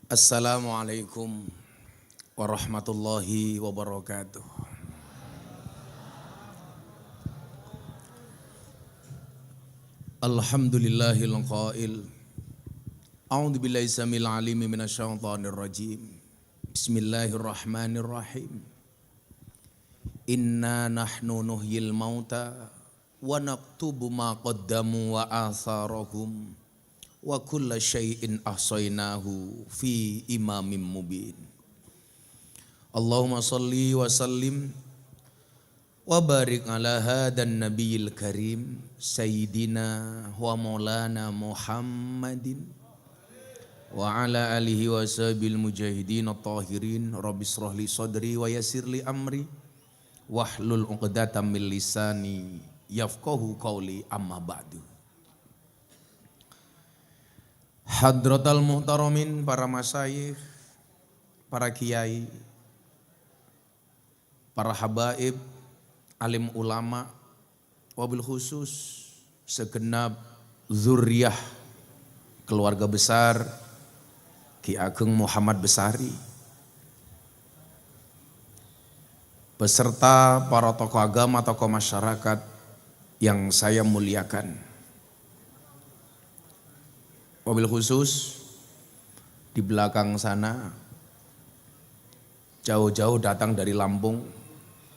Assalamualaikum warahmatullahi wabarakatuh. Alhamdulillahil qail. A'udzu billahi samil alimi minasyaitonir rajim. Bismillahirrahmanirrahim. Inna nahnu nuhyil mauta wa naktubu ma qaddamu wa atharahum wa kulla syai'in ahsaynahu fi imamin mubin. Allahumma salli wa sallim wa barik ala hadan nabiyil karim sayyidina wa maulana Muhammadin wa ala alihi wa sahbihi mujahidin at-tahirin. Rabbi shrah li sadri wa yassir li amri wahlul 'uqdatam min lisani yafqahu qawli, amma ba'du. Hadratal muhtaramin, para masyayikh, para kiai, para habaib, alim ulama, wabil khusus segenap zuriyah keluarga besar Ki Ageng Muhammad Besari, beserta para tokoh agama, tokoh masyarakat yang saya muliakan. Wabil khusus di belakang sana jauh-jauh datang dari Lampung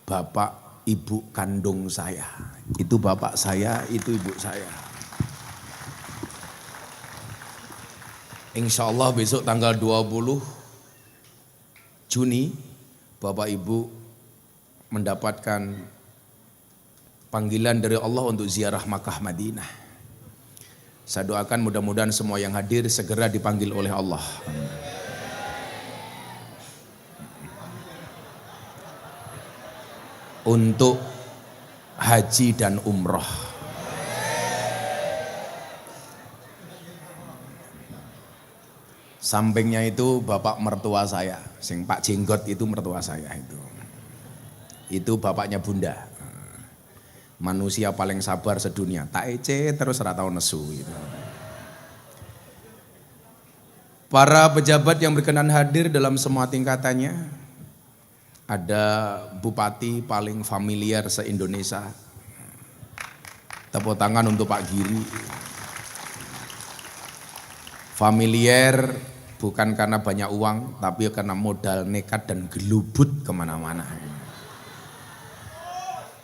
bapak ibu kandung saya. Itu bapak saya, itu ibu saya. Insya Allah besok tanggal 20 Juni bapak ibu mendapatkan panggilan dari Allah untuk ziarah Makkah Madinah. Saya doakan mudah-mudahan semua yang hadir segera dipanggil oleh Allah. Untuk haji dan umroh. Sampingnya itu bapak mertua saya, sing Pak Jenggot itu mertua saya itu. Itu bapaknya Bunda. Manusia paling sabar sedunia, tak ece terus ora tau nesu gitu. Para pejabat yang berkenan hadir dalam semua tingkatannya, ada bupati paling familiar se-Indonesia. Tepuk tangan untuk Pak Giri. Familiar bukan karena banyak uang, tapi karena modal nekat dan gelubut kemana-mana.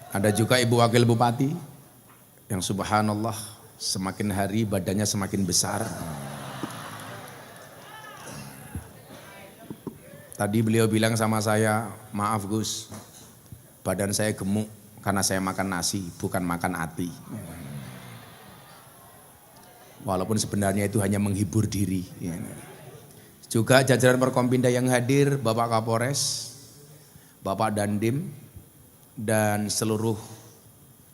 Ada juga Ibu Wakil Bupati yang subhanallah semakin hari badannya semakin besar. Tadi beliau bilang sama saya, maaf Gus, badan saya gemuk karena saya makan nasi, bukan makan ati. Walaupun sebenarnya itu hanya menghibur diri. Juga jajaran Forkompinda yang hadir, Bapak Kapolres, Bapak Dandim, dan seluruh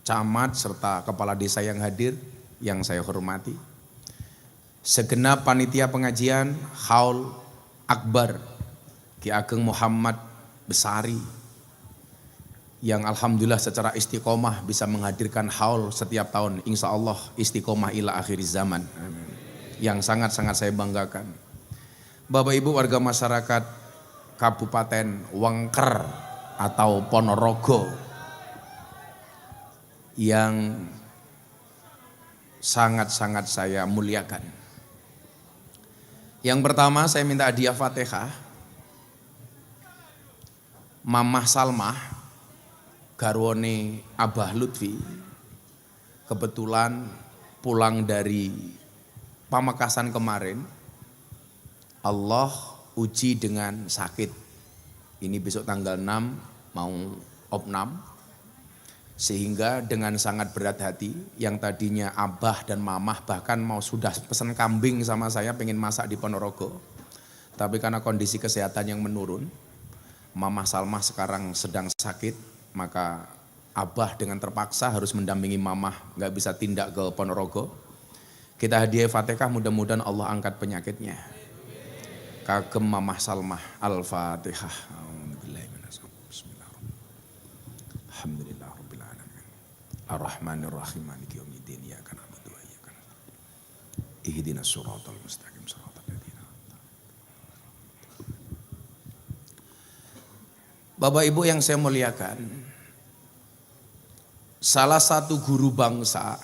camat serta kepala desa yang hadir yang saya hormati. Segenap panitia pengajian Haul Akbar Ki Ageng Muhammad Besari yang alhamdulillah secara istiqomah bisa menghadirkan haul setiap tahun, insya Allah istiqomah ila akhir zaman, yang sangat-sangat saya banggakan. Bapak Ibu warga masyarakat Kabupaten Wengker atau Ponorogo yang sangat-sangat saya muliakan. Yang pertama saya minta hadiah Fatihah Mamah Salmah garwane Abah Lutfi, kebetulan pulang dari Pamekasan kemarin, Allah uji dengan sakit. Ini besok tanggal 6 mau opnam, sehingga dengan sangat berat hati yang tadinya abah dan mamah bahkan mau sudah pesan kambing sama saya pengen masak di Ponorogo, tapi karena kondisi kesehatan yang menurun, Mamah Salmah sekarang sedang sakit, maka abah dengan terpaksa harus mendampingi mamah, gak bisa tindak ke Ponorogo. Kita hadiah Fatihah, mudah-mudahan Allah angkat penyakitnya. Kagem Mamah Salmah, Al-Fatihah. Alhamdulillah rabbil alamin. Ar-Rahmanir Rahim maliki yaumiddin. Iyyaka na'budu wa iyyaka nasta'in. Ihdinas siratal mustaqim, siratal ladzina Bapak Ibu yang saya muliakan, salah satu guru bangsa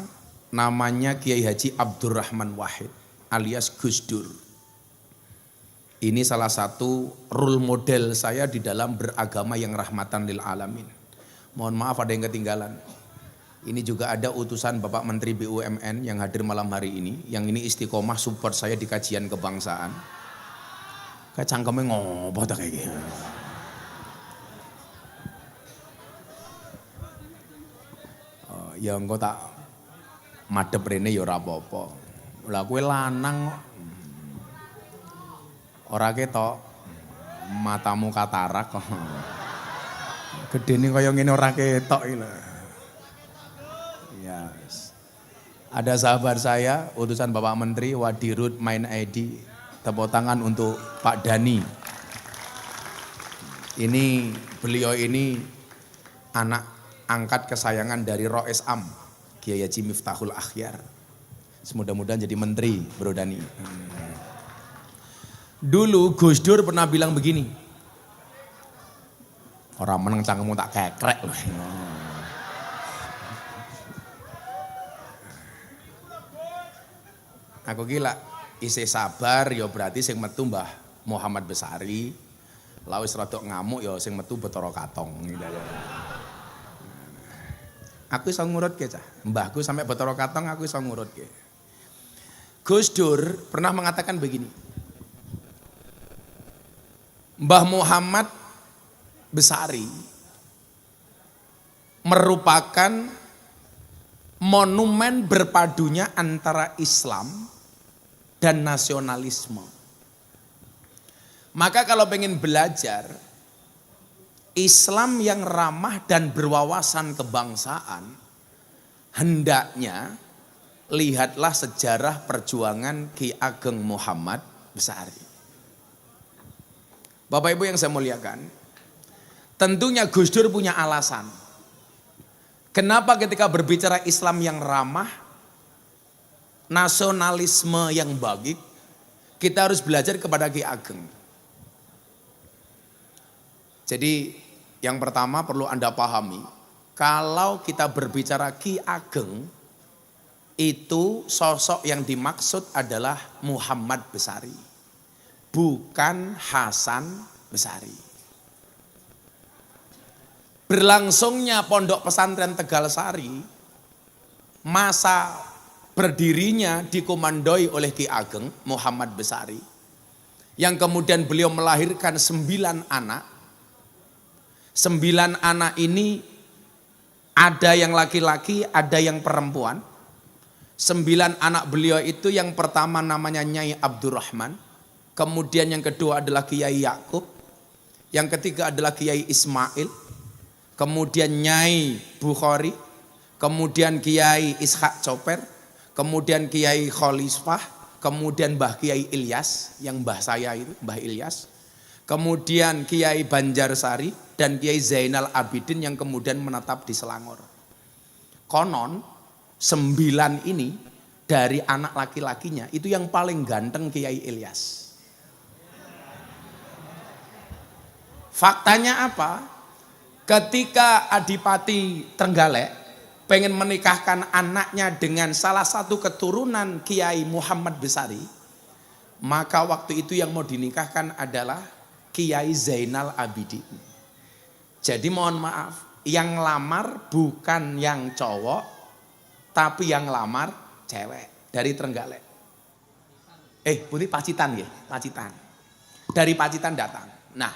namanya Kiai Haji Abdurrahman Wahid alias Gus Dur. Ini salah satu role model saya di dalam beragama yang rahmatan lil alamin. Mohon maaf ada yang ketinggalan. Ini juga ada utusan Bapak Menteri BUMN yang hadir malam hari ini. Yang ini istiqomah support saya di kajian kebangsaan. Kayak cangkemnya ngopo tak kayak gini. Ya engko tak madhep rene ya ora apa-apa. Lah kowe lanang kok. Ora ketok. Matamu katarak kok. Gedene kaya ngene ora ketok iki lho. Yes. Ada sahabat saya, utusan Bapak Menteri Wadirut Main ID. Tepuk tangan untuk Pak Dani. Ini beliau ini anak angkat kesayangan dari Rois Am, Kiai Haji Miftahul Akhyar. Semudah-mudahan jadi menteri, Bro Dani. Dulu Gus Dur pernah bilang begini. Orang meneng cangkemmu tak kekrek loh. Aku gila, isih sabar ya berarti sing metu Mbah Muhammad Besari. Lawis rodok ngamuk ya sing metu Bathara Katong gitu. Aku iso ngurutke cah. Mbahku sampai Bathara Katong aku iso ngurutke. Gus Dur pernah mengatakan begini. Mbah Muhammad Besari merupakan monumen berpadunya antara Islam dan nasionalisme. Maka kalau pengen belajar Islam yang ramah dan berwawasan kebangsaan, hendaknya lihatlah sejarah perjuangan Ki Ageng Muhammad Besari. Bapak Ibu yang saya muliakan, tentunya Gus Dur punya alasan. Kenapa ketika berbicara Islam yang ramah, nasionalisme yang baik, kita harus belajar kepada Ki Ageng. Jadi yang pertama perlu Anda pahami, kalau kita berbicara Ki Ageng, itu sosok yang dimaksud adalah Muhammad Besari, bukan Hasan Besari. Berlangsungnya Pondok Pesantren Tegal Sari, masa berdirinya dikomandoi oleh Ki Ageng Muhammad Besari, yang kemudian beliau melahirkan 9 anak. 9 anak ini ada yang laki-laki, ada yang perempuan. 9 anak beliau itu yang pertama namanya Nyai Abdurrahman, kemudian yang kedua adalah Kiai Yakub, yang ketiga adalah Kiai Ismail, kemudian Nyai Bukhari, kemudian Kiai Ishak Coper, kemudian Kiai Kholisfah, kemudian Mbah Kiai Ilyas, yang mbah saya itu, Mbah Ilyas, kemudian Kiai Banjarsari, dan Kiai Zainal Abidin yang kemudian menetap di Selangor. Konon 9 ini dari anak laki-lakinya itu yang paling ganteng Kiai Ilyas. Faktanya apa? Ketika Adipati Trenggalek pengen menikahkan anaknya dengan salah satu keturunan Kiai Muhammad Besari, maka waktu itu yang mau dinikahkan adalah Kiai Zainal Abidin. Jadi mohon maaf, yang lamar bukan yang cowok, tapi yang lamar cewek dari Trenggalek. Putih Pacitan ya, Pacitan. Dari Pacitan datang. Nah,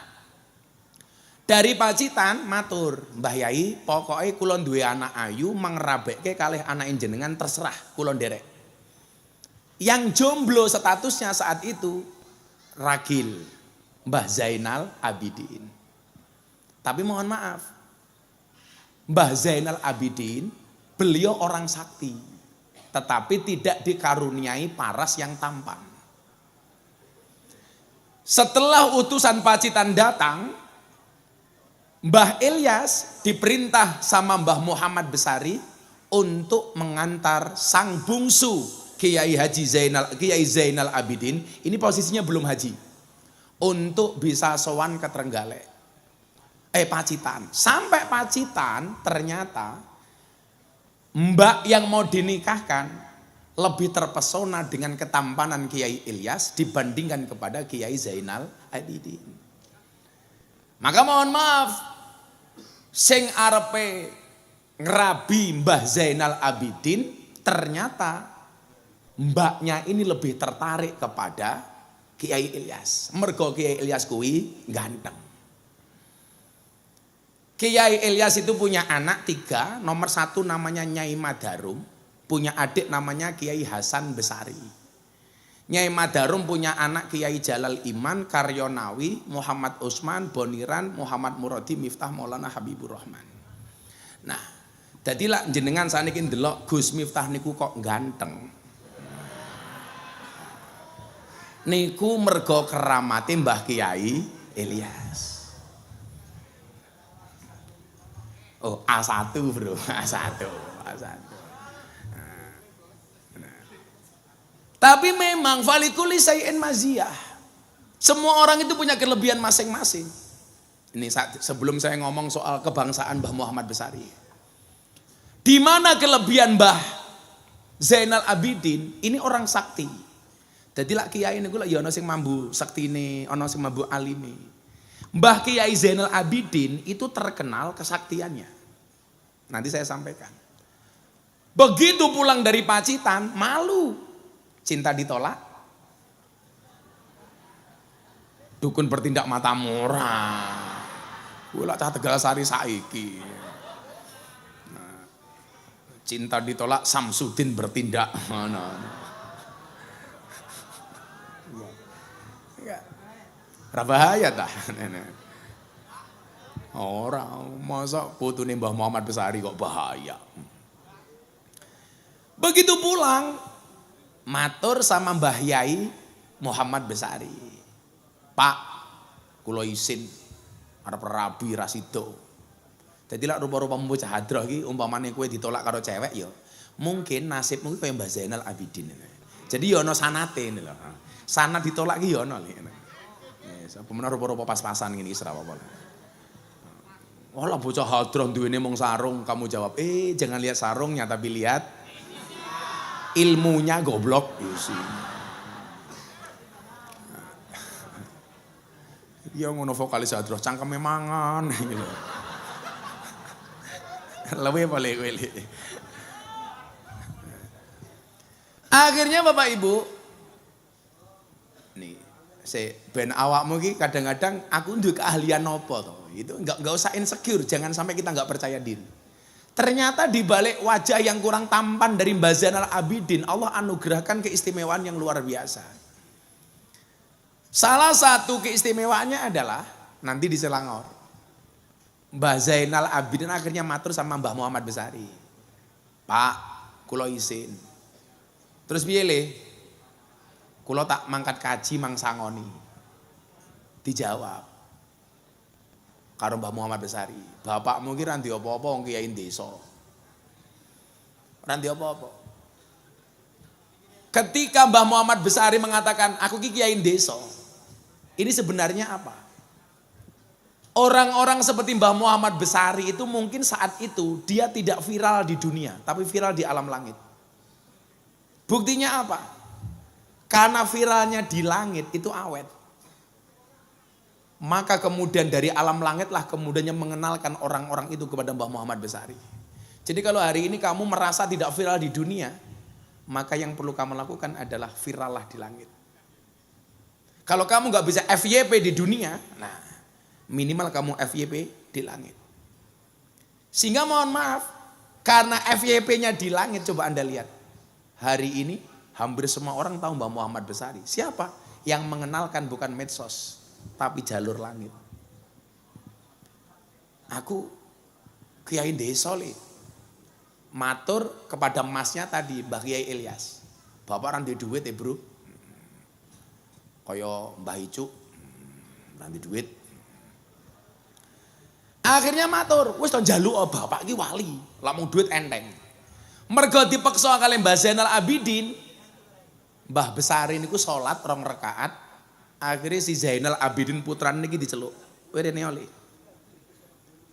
dari Pacitan matur, Mbah Yai, pokoknya kula duwe anak ayu mangrabekke kalih anak jenengan terserah kula nderek. Yang jomblo statusnya saat itu ragil, Mbah Zainal Abidin. Tapi mohon maaf, Mbah Zainal Abidin beliau orang sakti, tetapi tidak dikaruniai paras yang tampan. Setelah utusan Pacitan datang, Mbah Ilyas diperintah sama Mbah Muhammad Besari untuk mengantar sang bungsu Kiai Zainal Abidin, ini posisinya belum haji, untuk bisa sowan ke Trenggalek. Pacitan. Sampai Pacitan ternyata mbak yang mau dinikahkan lebih terpesona dengan ketampanan Kiai Ilyas dibandingkan kepada Kiai Zainal Abidin. Maka mohon maaf, sing arepe ngerabi Mbah Zainal Abidin ternyata mbaknya ini lebih tertarik kepada Kiai Ilyas. Mergo Kiai Ilyas kuwi ganteng. Kiai Ilyas itu punya anak 3, nomor 1 namanya Nyai Madarum, punya adik namanya Kiai Hasan Besari. Nyai Madarum punya anak Kiai Jalal Iman, Karyonawi, Muhammad Usman, Boniran, Muhammad Muradi, Miftah, Maulana Habibur Rahman. Nah, dadilah jenengan saniki ndelok Gus Miftah niku kok ganteng. Niku mergo keramate Mbah Kiai Ilyas. Oh, A1 bro, A1. Tapi memang falikuli sayin maziyah. Semua orang itu punya kelebihan masing-masing. Ini sebelum saya ngomong soal kebangsaan Mbah Muhammad Besari. Di mana kelebihan Mbah Zainal Abidin? Ini orang sakti. Jadi lak kiai ini gue ya ono sing mambu saktine, ono sing mambu alime. Mbah Kiai Zainal Abidin itu terkenal kesaktiannya. Nanti saya sampaikan. Begitu pulang dari Pacitan, malu. Cinta ditolak. Dukun bertindak mata murah. Gula cah Tegal Sari saiki. Nah, cinta ditolak, Samsudin bertindak. Bahaya dah. Orang masa putune Mbah Muhammad Besari kok bahaya. Begitu pulang matur sama Mbah Yai Muhammad Besari. Pak, kula isin arep rabi rasido. Dadi lak rupa-rupa bocah hadroh iki umpamane kowe ditolak karo cewek ya, mungkin nasibmu kaya Mbah Zainal Abidin. Jadi ya ana sanate lho. Sanad ditolak iki ya ana lho. Pemenang rupa-rupa pas-pasan gini isra apa-apa. Oh lah bocah hadroh duwene mung sarung, kamu jawab, jangan lihat sarungnya tapi lihat ilmunya goblok. Ya ngono vokalis hadroh cangkeme mangan gitu. Lewe boleh wele. Akhirnya Bapak Ibu nih ben awakmu iki kadang-kadang aku duwe keahlian apa to. Itu enggak usah insecure, jangan sampai kita enggak percaya diri. Ternyata di balik wajah yang kurang tampan dari Mbah Zainal Abidin, Allah anugerahkan keistimewaan yang luar biasa. Salah satu keistimewaannya adalah nanti di Selangor. Mbah Zainal Abidin akhirnya matur sama Mbah Muhammad Besari. Pak, kula isin. Terus piye le? Kula tak mangkat kaji mangsangoni. Dijawab karo Mbah Muhammad Besari, bapakmu ki ra ndek apa-apa wong kiai desa. Ra ndek apa-apa. Ketika Mbah Muhammad Besari mengatakan aku ki kiai desa, ini sebenarnya apa? Orang-orang seperti Mbah Muhammad Besari itu mungkin saat itu dia tidak viral di dunia, tapi viral di alam langit. Buktinya apa? Karena viralnya di langit itu awet. Maka kemudian dari alam langitlah kemudiannya mengenalkan orang-orang itu kepada Mbah Muhammad Besari. Jadi kalau hari ini kamu merasa tidak viral di dunia, maka yang perlu kamu lakukan adalah virallah di langit. Kalau kamu nggak bisa FYP di dunia, nah minimal kamu FYP di langit. Sehingga mohon maaf, karena FYP-nya di langit, coba Anda lihat. Hari ini hampir semua orang tahu Mbah Muhammad Besari. Siapa? Yang mengenalkan bukan medsos, tapi jalur langit. Aku kiai desa le. Matur kepada masnya tadi, Mbah Kiai Ilyas. Bapak orang di duit ya bro. Kaya Mbah Icuk, nanti duit. Akhirnya matur, wis to njaluk bapak iki wali, lamun duit enteng. Mergo dipeksa kali Mbah Zainal Abidin, Mbah Besari niku salat 2 rakaat. Akhirnya si Zainal Abidin putrane niki diceluk. Werene oli.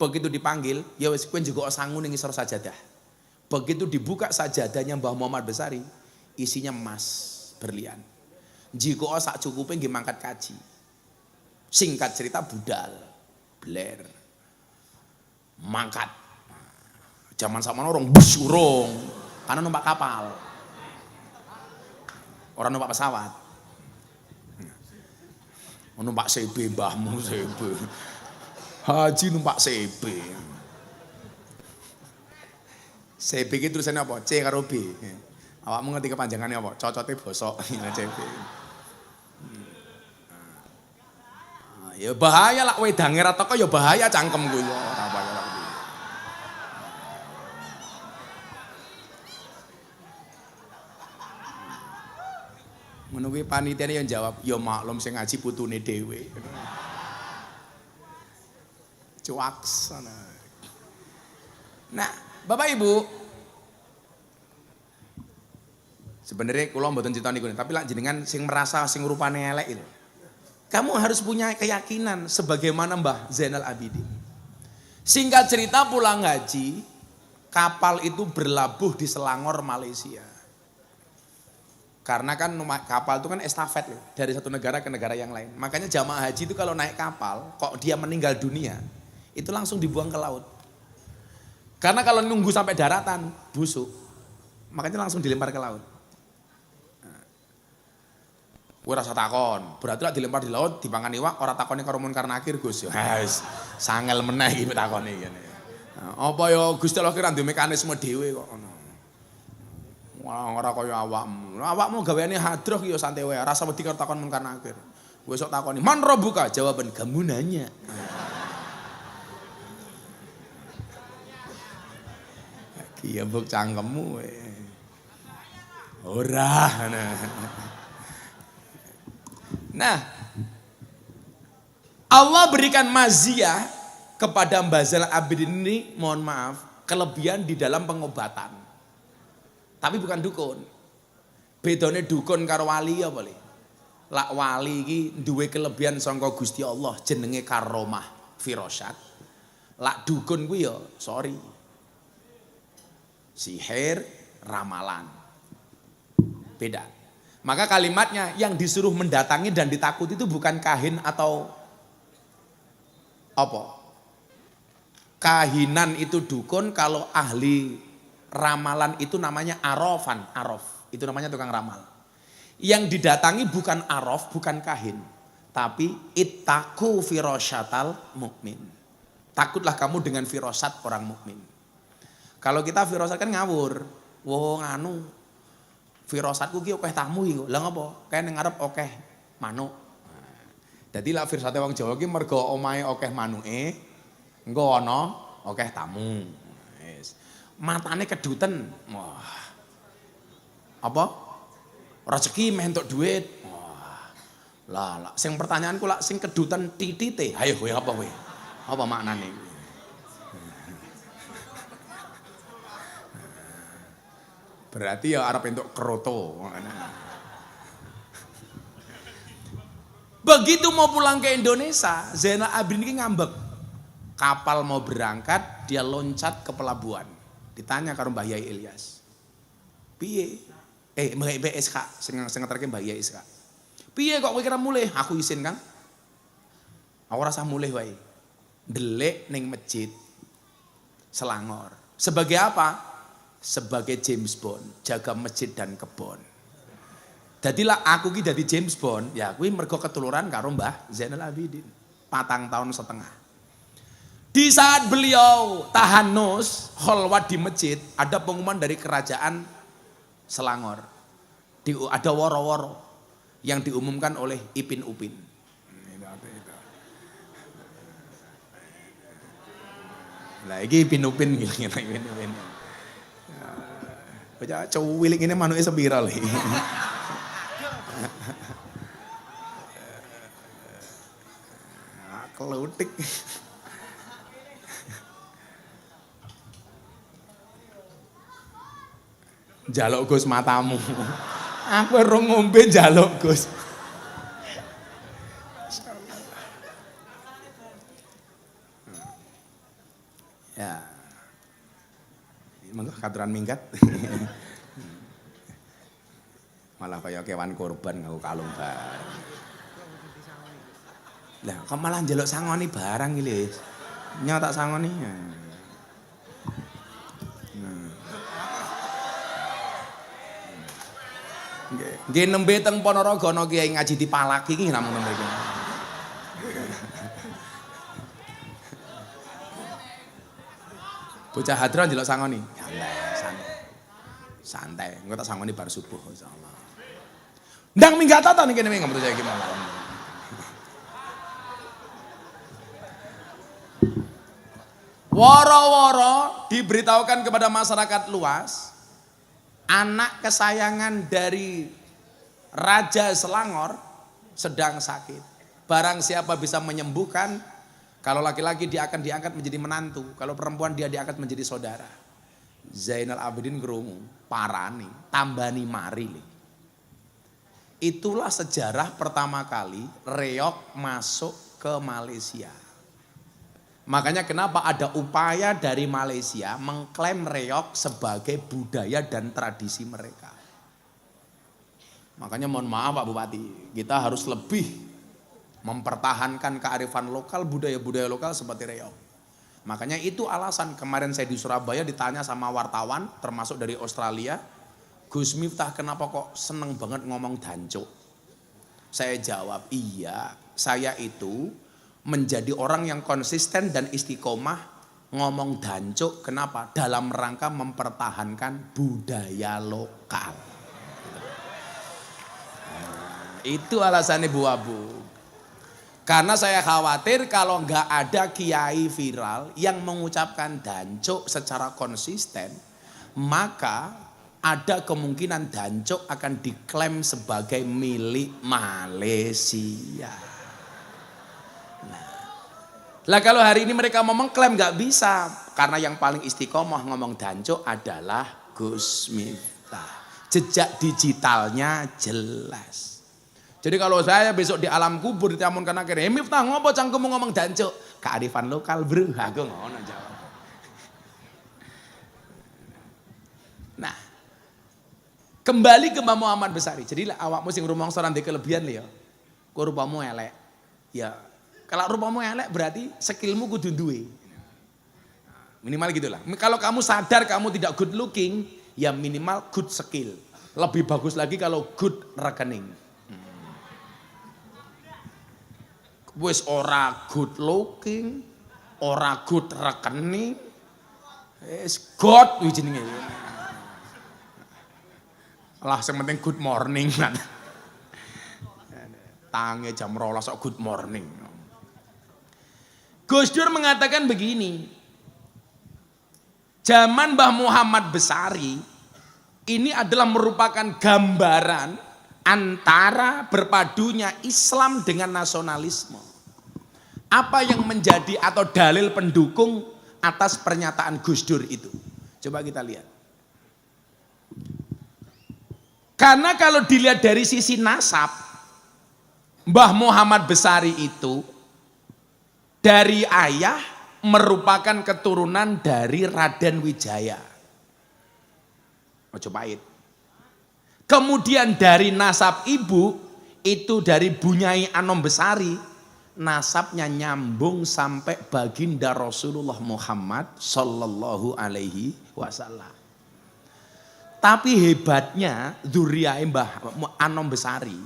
Begitu dipanggil, ya wis kowe njegok sangu ning ngisor sajadah. Begitu dibuka sajadahnya Mbah Muhammad Besari, isinya emas berlian. Njegok sak cukupe nggih mangkat kaji. Singkat cerita budal, bler. Mangkat. Zaman sakmono orang bus urung, karena numpak kapal. Orang numpak pesawat. Numpak CB mbahmu CB. Haji numpak CB. CB iki tulisannya apa? C karo B. Awakmu ngerti kepanjangannya apa? Cocote bosok CB. Ya bahaya lah wedange ra teko ya bahaya cangkemku ya ora bahaya. Ngono kuwi panitiane yang jawab, ya maklum sing ngaji putune dhewe. Cuaks. Nah, Bapak Ibu, sebenarnya kula mboten cita niku, tapi lak jenengan sing merasa sing rupane elek itu. Kamu harus punya keyakinan sebagaimana Mbah Zainal Abidin. Singkat cerita pulang haji, kapal itu berlabuh di Selangor, Malaysia. Karena kan kapal itu kan estafet loh, dari satu negara ke negara yang lain. Makanya jamaah haji itu kalau naik kapal, kok dia meninggal dunia, itu langsung dibuang ke laut. Karena kalau nunggu sampai daratan, busuk. Makanya langsung dilempar ke laut. Gue rasa takon, berarti lah dilempar di laut, dipangan iwak, orang takonnya karo Munkar Nakir Gus. Sangel meneh iki takone ngene. Apa ya Gusti Allah kira ndek mekanisme dhewe kok ngono. Wah, ora kaya awakmu. Awakmu gaweane hadroh ya santai wae, rasa wedi karo takon Munkar Nakir. Kowe sok takoni, "Man robuka?" Jawaban kamu nanya. Iki ya mbok cangkemmu wae. Ora. Nah, Allah berikan maziyah kepada Mbah Zainal Abidin ini, mohon maaf, kelebihan di dalam pengobatan. Tapi bukan dukun. Bedone dukun karo wali apa le? Lak wali iki duwe kelebihan sangka Gusti Allah jenenge karomah firasat. Lak dukun kuwi ya sorry. Sihir, ramalan. Beda. Maka kalimatnya yang disuruh mendatangi dan ditakuti itu bukan kahin atau apa? Kahinan itu dukun, kalau ahli ramalan itu namanya arofan, arof. Itu namanya tukang ramal. Yang didatangi bukan arof, bukan kahin, tapi ittaqu firasyatal mukmin. Takutlah kamu dengan firasat orang mukmin. Kalau kita firasat kan ngawur. Wong anu firasatku ki akeh tamu iki. Lah ngopo? Kae ning ngarep akeh manuk. Dadi lak firasate wong Jawa ki mergo omahe akeh manuke, engko ana akeh tamu. Wis. Matane keduten. Wah. Apa? Rezeki meh entuk duit. Wah. Lah, sing pertanyaanku lak sing keduten titite. Hayo kowe apa kowe? Apa maknane? Berarti ya arep entuk kroto. Begitu mau pulang ke Indonesia, Zainal Abidin ini ngambek. Kapal mau berangkat, dia loncat ke pelabuhan. Ditanya karo Mbah Yai Ilyas. Piye? Mbah Yai Ishak, sing ngeterke Mbah Yai Ishak. Piye kok kowe kira mulih? Aku izin, Kang. Aku rasa mulih wae. Ndelik ning masjid Selangor. Sebagai apa? Sebagai James Bond, jaga masjid dan kebon. Jadilah aku ki dadi James Bond, ya kuwi mergo ketuluran karo Mbah Zainal Abidin. 4 tahun setengah. Di saat beliau tahanus kholwat di masjid, ada pengumuman dari kerajaan Selangor. Ada woro-woro yang diumumkan oleh Ipin Upin. Lah iki Ipin Upin ngene. Baca cuwilik ini manuke sepiral iki. Kelutik. Jaluk Gus matamu. Aku ora ngombe jaluk Gus. Ya. Mengko katuran minggat. Malah kaya kewan korban ngaku kalung barang. Lah kok malah njaluk sangoni barang iki, Lis. Nyo tak sangoni. Nggih nembe teng Ponorogo ana kiai ngaji dipalaki iki namung nembe iki. Bocah hadron njaluk sangoni. Santai, engko tak sangoni bar subuh insyaallah. Ndang minggat ta niki niki ngomong iki malah. Woro-woro diberitahukan kepada masyarakat luas, anak kesayangan dari Raja Selangor sedang sakit. Barang siapa bisa menyembuhkan, kalau laki-laki dia akan diangkat menjadi menantu, kalau perempuan dia diangkat menjadi saudara. Zainal Abidin krungu, parani, tambani mari. Itulah sejarah pertama kali reog masuk ke Malaysia. Makanya kenapa ada upaya dari Malaysia mengklaim reog sebagai budaya dan tradisi mereka. Makanya mohon maaf Pak Bupati, kita harus lebih mempertahankan kearifan lokal, budaya-budaya lokal seperti reog. Makanya itu alasan kemarin saya di Surabaya ditanya sama wartawan termasuk dari Australia, Gus Miftah kenapa kok seneng banget ngomong dancuk? Saya jawab, iya saya itu menjadi orang yang konsisten dan istiqomah ngomong dancuk. Kenapa? Dalam rangka mempertahankan budaya lokal. Itu alasannya Bu Abu. Karena saya khawatir kalau nggak ada kiai viral yang mengucapkan dancuk secara konsisten, maka ada kemungkinan dancuk akan diklaim sebagai milik Malaysia. Lah kalau hari ini mereka mau mengklaim nggak bisa, karena yang paling istiqomah ngomong dancuk adalah Gus Miftah. Jejak digitalnya jelas. Jadi kalau saya besok di alam kubur ditamunkan akhirnya, Miftah ngopo cangkemmu ngomong dancuk? Kearifan lokal bro, aku ngono jawab. Nah, kembali ke Mbah Muhammad Besari. Jadi awakmu sing rumangsa ndek kelebihan lho ya. Kok rupamu elek. Ya, kalau rupamu elek berarti skillmu kudu duwe. Minimal gitulah. Kalau kamu sadar kamu tidak good looking, ya minimal good skill. Lebih bagus lagi kalau good rekening. Wis ora good looking, ora good rekening, wis God kuwi jenenge. Lah sing penting good morning kan. Tangi jam 12 kok good morning. Gus Dur mengatakan begini. Zaman Mbah Muhammad Besari ini adalah merupakan gambaran antara berpadunya Islam dengan nasionalisme. Apa yang menjadi atau dalil pendukung atas pernyataan Gus Dur itu? Coba kita lihat. Karena kalau dilihat dari sisi nasab, Mbah Muhammad Besari itu dari ayah merupakan keturunan dari Raden Wijaya. Majapahit. Kemudian dari nasab ibu itu dari Bunyai Anom Besari, nasabnya nyambung sampai baginda Rasulullah Muhammad Sallallahu Alaihi Wasallam. Tapi hebatnya dzurriyyah Mbah Anom Besari.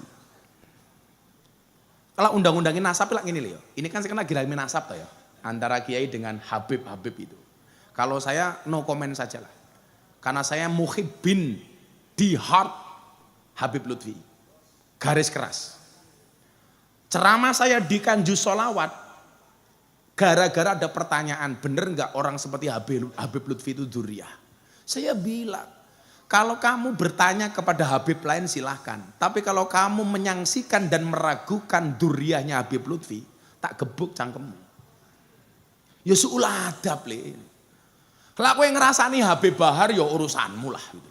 Kalau undang-undangin nasab lah gini loh. Ini kan sekarang lagi rame nasab toh ya. Antara kiai dengan Habib itu. Kalau saya no comment saja lah. Karena saya muhibbin di heart Habib Lutfi, garis keras. Ceramah saya di Kanjus Sholawat, gara-gara ada pertanyaan, bener nggak orang seperti Habib Lutfi itu dzurriyyah? Saya bilang, kalau kamu bertanya kepada Habib lain silahkan. Tapi kalau kamu menyangsikan dan meragukan dzurriyyahnya Habib Lutfi, tak gebuk cangkemmu. Ya suulah adab le. Kalau aku yang ngerasani Habib Bahar ya urusanmu lah. Gitu.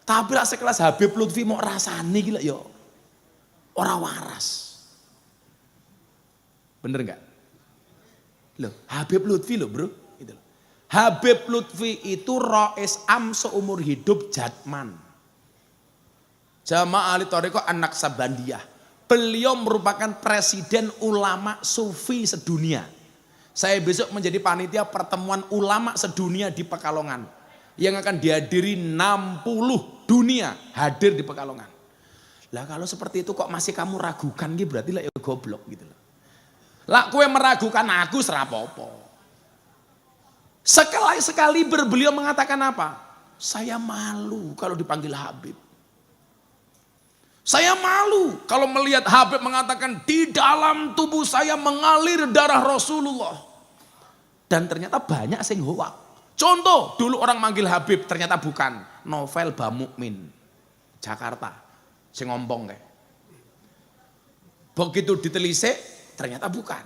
Tapi lah sekelas Habib Lutfi mau rasani gila yo orang waras. Bener nggak? Loh Habib Lutfi loh bro. Gitu loh. Habib Lutfi itu Rois Am seumur hidup Jatman. Jamaah Ahli Thariqah An-Naqsabandiyah. Beliau merupakan presiden ulama sufi sedunia. Saya besok menjadi panitia pertemuan ulama sedunia di Pekalongan. Yang akan dihadiri 60 dunia hadir di Pekalongan. Lah kalau seperti itu kok masih kamu ragukan gitu, berarti lah ya goblok gitu loh. Lah kue meragukan aku serapopo. Sekali-sekali beliau mengatakan apa? Saya malu kalau dipanggil Habib. Saya malu kalau melihat Habib mengatakan di dalam tubuh saya mengalir darah Rasulullah. Dan ternyata banyak sing hoak. Contoh, dulu orang manggil Habib ternyata bukan. Novel Bamukmin, Jakarta. Sing ngompong kayak. Begitu ditelisik, ternyata bukan.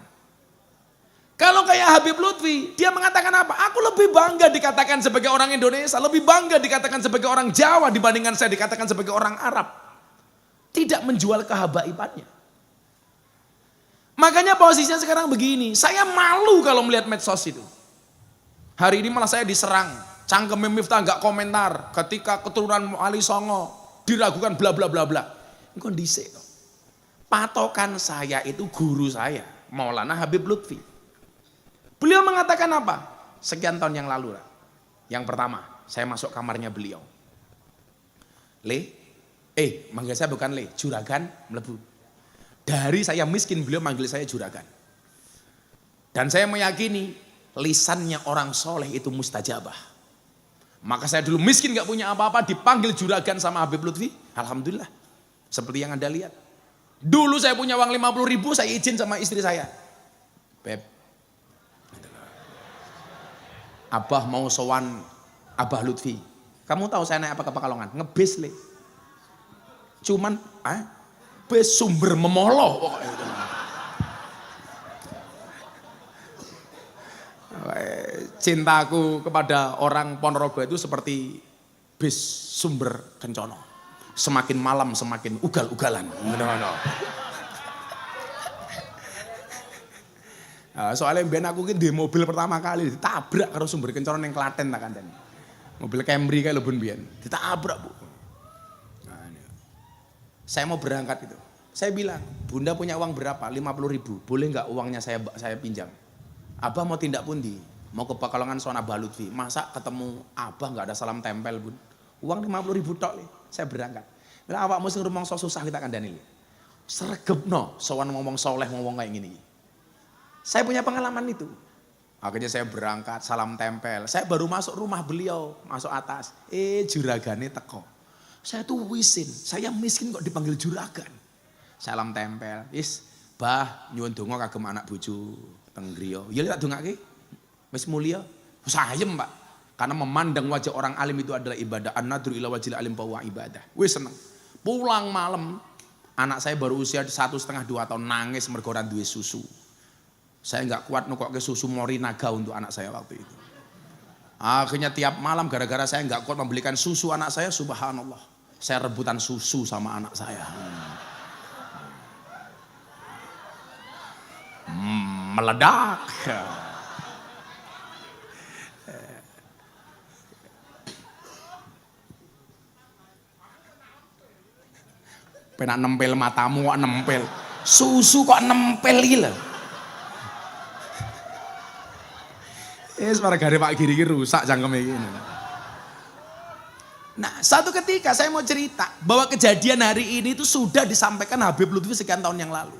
Kalau kayak Habib Lutfi, dia mengatakan apa? Aku lebih bangga dikatakan sebagai orang Indonesia, lebih bangga dikatakan sebagai orang Jawa dibandingkan saya dikatakan sebagai orang Arab. Tidak menjual kehabaibannya. Makanya posisinya sekarang begini, saya malu kalau melihat medsos itu. Hari ini malah saya diserang, Cangkem Miftah nggak komentar ketika keturunan Ali Songo diragukan bla bla bla bla. Ini kondisi. Patokan saya itu guru saya, Maulana Habib Lutfi. Beliau mengatakan apa? Sekian tahun yang lalu lah. Yang pertama, saya masuk kamarnya beliau. Manggil saya bukan Juragan mlebu. Dari saya miskin beliau manggil saya Juragan. Dan saya meyakini lisannya orang soleh itu mustajabah. Maka saya dulu miskin gak punya apa-apa dipanggil Juragan sama Habib Lutfi. Alhamdulillah. Seperti yang Anda lihat. Dulu saya punya uang 50.000 saya izin sama istri saya. Beb, Abah mau sowan Abah Lutfi. Kamu tahu saya naik apa ke Pekalongan? Ngebis le. Cuman bes sumber memoloh pokoknya. Cintaku kepada orang Ponorogo itu seperti bis sumber kencono. Semakin malam semakin ugal-ugalan. Soalnya ben aku di mobil pertama kali ditabrak karo sumber kencono yang Klaten tak kandhani. Mobil Camry kayak lebih biyen ditabrak Bu. Saya mau berangkat itu. Saya bilang, Bunda punya uang berapa? 50.000. Boleh nggak uangnya saya pinjam? Abah mau tindak pundi? Mau ke Pekalongan sono Abah Lutfi. Masa ketemu Abah nggak ada salam tempel Bun? Uang 50.000 tok le. Saya berangkat. Bilang awak mesti ngomong susah kita kandhani le. Sregepno sowan ngomong soleh ngomong kayak gini. Saya punya pengalaman itu. Akhirnya saya berangkat, salam tempel. Saya baru masuk rumah beliau, masuk atas. Juragane teko. Saya tuh wisin, saya miskin kok dipanggil juragan. Salam tempel. Bah, nyuwun donga kagem anak bojo teng griya. Ya tak dongake. Wis mulya. Sayem, Pak. Karena memandang wajah orang alim itu adalah ibadah. An-nadru ila wajhil alim bahwa ibadah. Wis seneng. Pulang malam, anak saya baru usia 1,5-2 tahun nangis mergo ora duwe susu. Saya nggak kuat nukokke susu Morinaga untuk anak saya waktu itu. Akhirnya tiap malam gara-gara saya nggak kuat membelikan susu anak saya, subhanallah. Saya rebutan susu sama anak saya. Meledak. Penak nempel matamu kok nempel. Susu kok nempel gila. Para gare Pak Giri rusak cangkeme iki. Nah, satu ketika saya mau cerita bahwa kejadian hari ini itu sudah disampaikan Habib Lutfi sekian tahun yang lalu.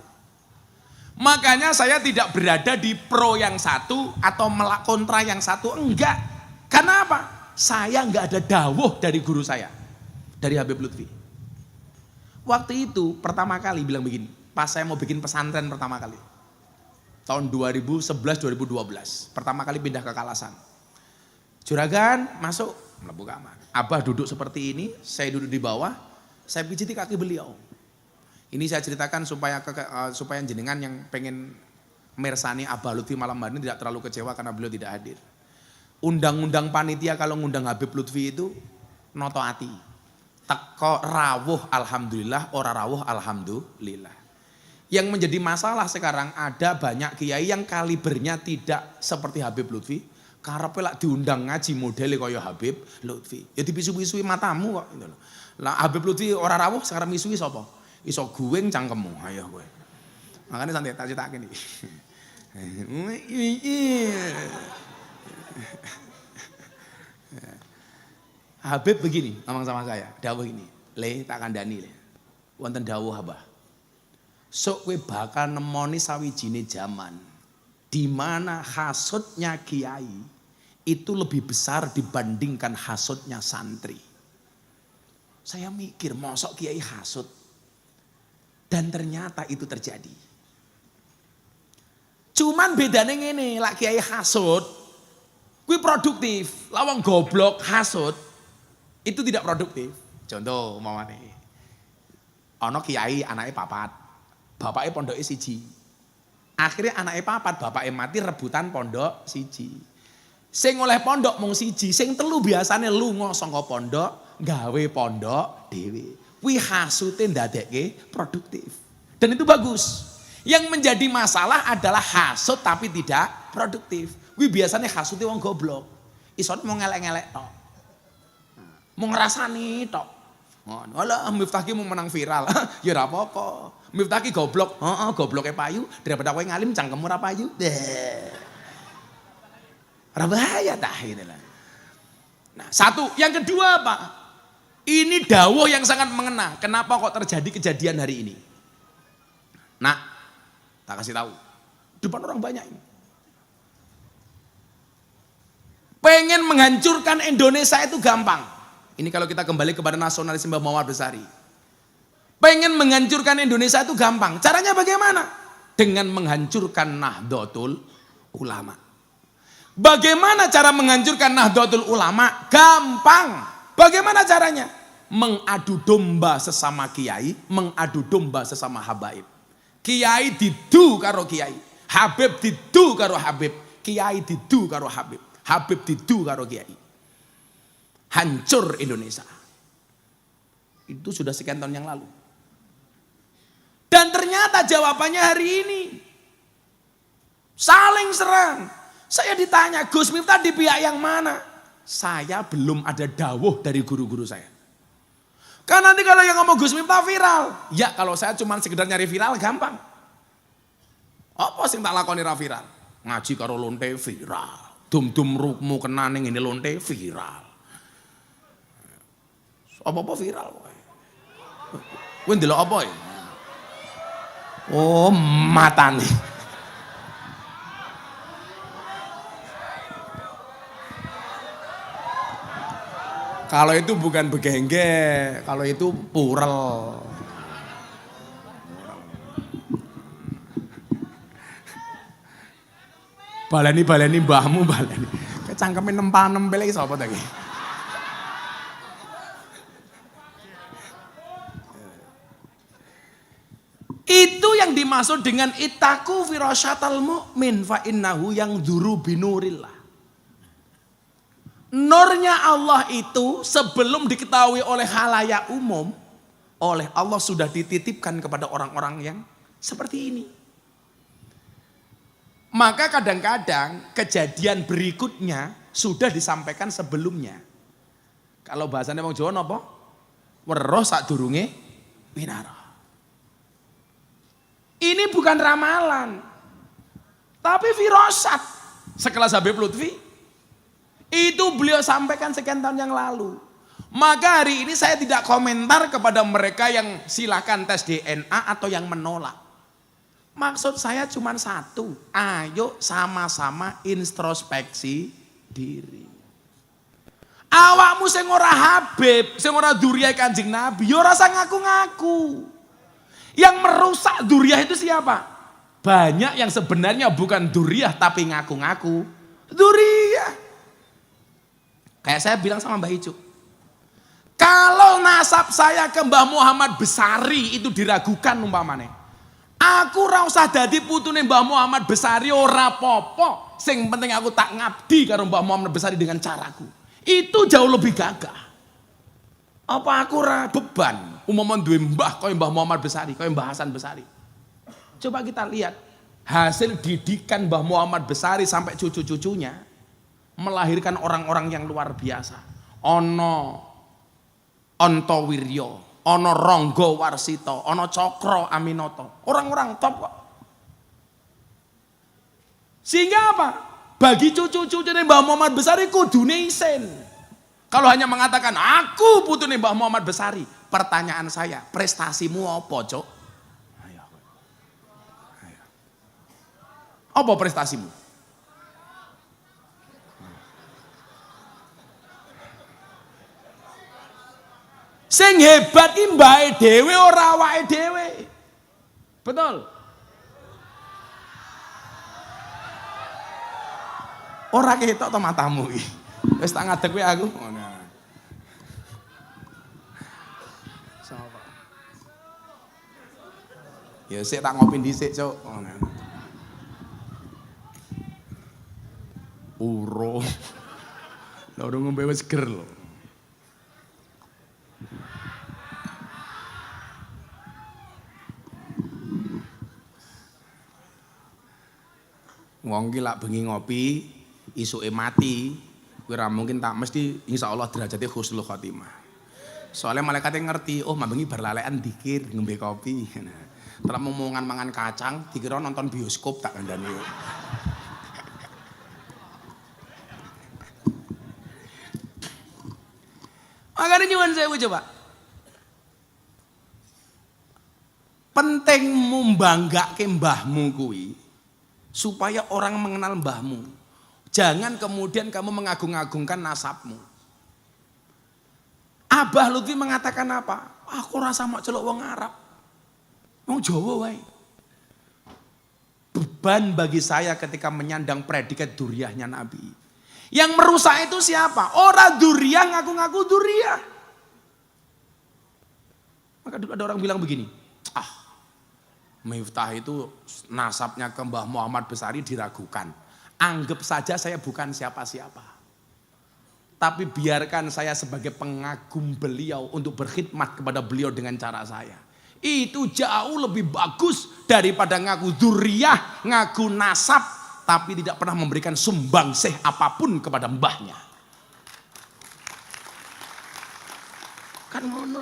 Makanya saya tidak berada di pro yang satu atau kontra yang satu, enggak. Karena apa? Saya enggak ada dawuh dari guru saya, dari Habib Lutfi. Waktu itu pertama kali bilang begini, pas saya mau bikin pesantren pertama kali. Tahun 2011-2012, pertama kali pindah ke Kalasan. Juragan masuk, mlebu kamar. Abah duduk seperti ini, saya duduk di bawah, saya pijiti kaki beliau. Ini saya ceritakan supaya jenengan yang pengen mersani Abah Lutfi malam hari ini tidak terlalu kecewa karena beliau tidak hadir. Undang-undang panitia kalau ngundang Habib Lutfi itu noto ati. Teko rawuh alhamdulillah, ora rawuh alhamdulillah. Yang menjadi masalah sekarang ada banyak kiai yang kalibernya tidak seperti Habib Lutfi, Karepe lak diundang ngaji modele kaya Habib Lutfi. Ya dipisu-pisui matamu kok gitu loh. Lah Habib Lutfi ora rawuh sekarang misui sapa? Iso guwing cangkemmu, ayo kowe. Makane santai tak critake iki. Habib begini ngomong sama saya, dawuh ini, le tak kandhani le. Wonten dawuh Abah. Sok kowe bakal nemoni sawijine zaman di mana hasudnya kiai itu lebih besar dibandingkan hasudnya santri. Saya mikir, mosok kiai hasud? Dan ternyata itu terjadi. Cuman bedanya ngene, lak kiai hasud, kuwi produktif. Lawang goblok hasud, itu tidak produktif. Contoh umpamane, ana kiai anake papat, bapake pondoke siji. Akhirnya anake papat, bapake mati rebutan pondok siji. Sing oleh pondok mung siji, sing telu biasane lunga saka pondok, gawe pondok dhewe. Kuwi hasude ndadekke produktif. Dan itu bagus. Yang menjadi masalah adalah hasud tapi tidak produktif. Kuwi biasanya hasude wong goblok. Isone mau ngelek-ngelek tok. Mau ngrasani tok. Ngono. Alah Miftah ki mau menang viral. Ya ora apa-apa. Miftah ki goblok. Heeh, gobloke payu daripada kowe ngalim cangkemmu ora payu. Ora bahaya dah ini lah. Nah, satu, yang kedua apa? Ini dawuh yang sangat mengena. Kenapa kok terjadi kejadian hari ini? Nah, tak kasih tahu. Depan orang banyak ini. Pengen menghancurkan Indonesia itu gampang. Ini kalau kita kembali kepada nasionalisme Mbah Muhammad Besari. Pengen menghancurkan Indonesia itu gampang. Caranya bagaimana? Dengan menghancurkan Nahdlatul Ulama. Bagaimana cara menghancurkan Nahdlatul Ulama? Gampang. Bagaimana caranya? Mengadu domba sesama kiai, mengadu domba sesama habaib. Kiai didu karo kiai, Habib didu karo Habib, kiai didu karo Habib, Habib didu karo kiai. Hancur Indonesia. Itu sudah sekian tahun yang lalu. Dan ternyata jawabannya hari ini. Saling serang. Saya ditanya, Gus Miftah di pihak yang mana? Saya belum ada dawuh dari guru-guru saya. Kan nanti kalau yang ngomong Gus Miftah viral. Ya kalau saya cuma sekedar nyari viral gampang. Apa sing tak lakoni ra viral? Ngaji karo lonte viral. Dum-dum rukmu kena ning ngene lonte viral. Apa-apa viral kowe. Kowe ndelok apa ya? Oh, matane. Kalau itu bukan begengge, kalau itu purel. Baleni mbahmu baleni. Kecangkeme nempel iki sapa ta iki? Itu yang dimaksud dengan ittaku firasyatal mu'min fa innahu yang dzuru binurillah. Nurnya Allah itu sebelum diketahui oleh khalayak umum, oleh Allah sudah dititipkan kepada orang-orang yang seperti ini. Maka kadang-kadang kejadian berikutnya sudah disampaikan sebelumnya. Kalau bahasanya wong Jawa napa? Weruh sadurunge winara. Ini bukan ramalan, tapi firasat. Sekelas Habib Lutfi. Itu beliau sampaikan sekian tahun yang lalu. Maka hari ini saya tidak komentar kepada mereka yang silakan tes DNA atau yang menolak. Maksud saya cuma satu, ayo sama-sama introspeksi diri. Awakmu sing ora Habib, sing ora dzurriah Kanjeng Nabi, yo rasa ngaku-ngaku. Yang merusak dzurriah itu siapa? Banyak yang sebenarnya bukan dzurriah tapi ngaku-ngaku dzurriah. Kayak saya bilang sama Mbah Icuk, kalau nasab saya ke Mbah Muhammad Besari itu diragukan umpamane, aku ora usah dadi putune Mbah Muhammad Besari ora apa-apa. Sing penting aku tak ngabdi karo Mbah Muhammad Besari dengan caraku. Itu jauh lebih gagah. Apa aku ora beban umpama duwe mbah kaya Mbah Muhammad Besari, kaya Mbah Hasan Besari. Coba kita lihat hasil didikan Mbah Muhammad Besari sampai cucu-cucunya. melahirkan orang-orang yang luar biasa. Ono Antawirya, ono Rangga Warsita, ono Cokro Aminoto. Orang-orang top kok. Sehingga apa? Bagi cucu-cucunya Mbah Muhammad Besari kudune isin. Kalau hanya mengatakan aku putune Mbah Muhammad Besari, pertanyaan saya, prestasimu apa, Cok? Ayo. Apa prestasimu? Sing hebat ki mbae dhewe ora awake dhewe. Betul? Ora ketok to matamu iki. Wis tak ngadeg kowe aku. Ngono. Sapa? Ya sik tak ngopi dhisik, Cuk. Ngono. Uro. Lha urung ngombe wis seger lho. Wong ki lak bengi ngopi, isuke mati, kuwi ora mungkin tak mesti insyaallah derajate husnul khotimah. Soalnya malaikatnya ngerti, oh bengi bar lalekan dikir ngombe kopi. Terus momongan mangan kacang, dikira nonton bioskop tak kandhani. Makanya nyuwun sewu coba. Penting membanggake mbahmu kuwi supaya orang mengenal mbahmu. Jangan kemudian kamu mengagung-agungkan nasabmu. Abah Lutfi mengatakan apa? Aku rasa mau celuk wong Arab. Wong Jawa wae. Beban bagi saya ketika menyandang predikat duriyahnya Nabi. Yang merusak itu siapa? Orang duriyah ngaku-ngaku duriyah. Maka dulu ada orang bilang begini, Miftah itu nasabnya ke Mbah Muhammad Besari diragukan. Anggap saja saya bukan siapa-siapa. Tapi biarkan saya sebagai pengagum beliau untuk berkhidmat kepada beliau dengan cara saya. Itu jauh lebih bagus daripada ngaku dzurriyah, ngaku nasab, tapi tidak pernah memberikan sumbangsih apapun kepada mbahnya. Kan ngono.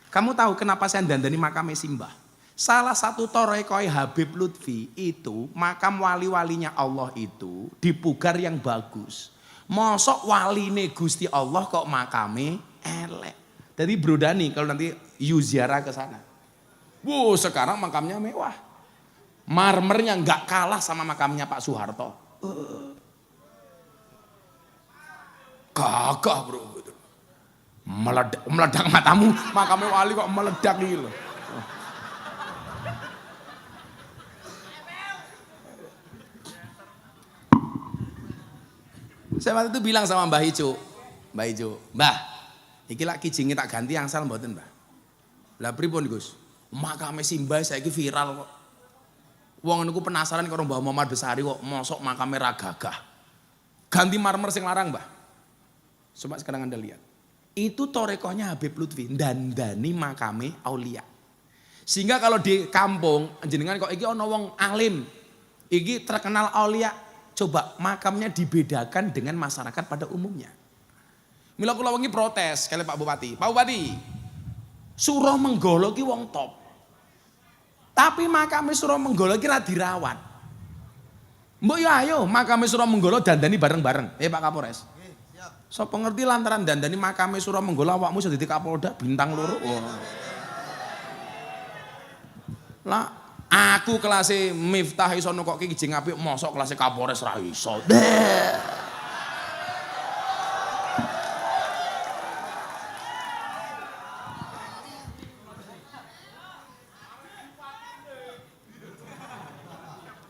Kamu tahu kenapa saya dandani makame simbah? Salah satu torekoi Habib Lutfi itu makam wali-walinya Allah itu dipugar yang bagus. Mosok waline Gusti Allah kok makame elek. Jadi brodani kalau nanti you ziarah ke sana. Wow, sekarang makamnya mewah. Marmernya nggak kalah sama makamnya Pak Soeharto. Gagah bro. Meledak matamu, makamnya wali kok meledak gitu. Saya waktu itu bilang sama Mbah Ijo, Mbah, iki lak kijinge tak ganti angsal mboten, Mbah. Lah pripun, Gus? Makame simbah saiki viral kok. Wong niku penasaran karo Mbah Muhammad Besari kok mosok makame ra gagah. Ganti marmer sing larang, Mbah. Coba sekarang Anda lihat. Itu torekohnya Habib Lutfi, dandani makame aulia. Sehingga kalau di kampung jenengan kok iki ana wong alim, iki terkenal aulia, coba makamnya dibedakan dengan masyarakat pada umumnya. Mila kula wengi protes kali Pak Bupati. Pak Bupati, Suro Menggolo ki wong top. Tapi makame Suro Menggolo ki ra dirawat. Mbok yo ayo makame Suro Menggolo dandani bareng-bareng. Pak Kapolres. So pengerti lantaran dandani makame Suro Menggolo awakmu iso dadi Kapolda bintang loro. Lah aku kelas Miftah iso nukokke kijing apik mosok kelas Kapolres ra iso.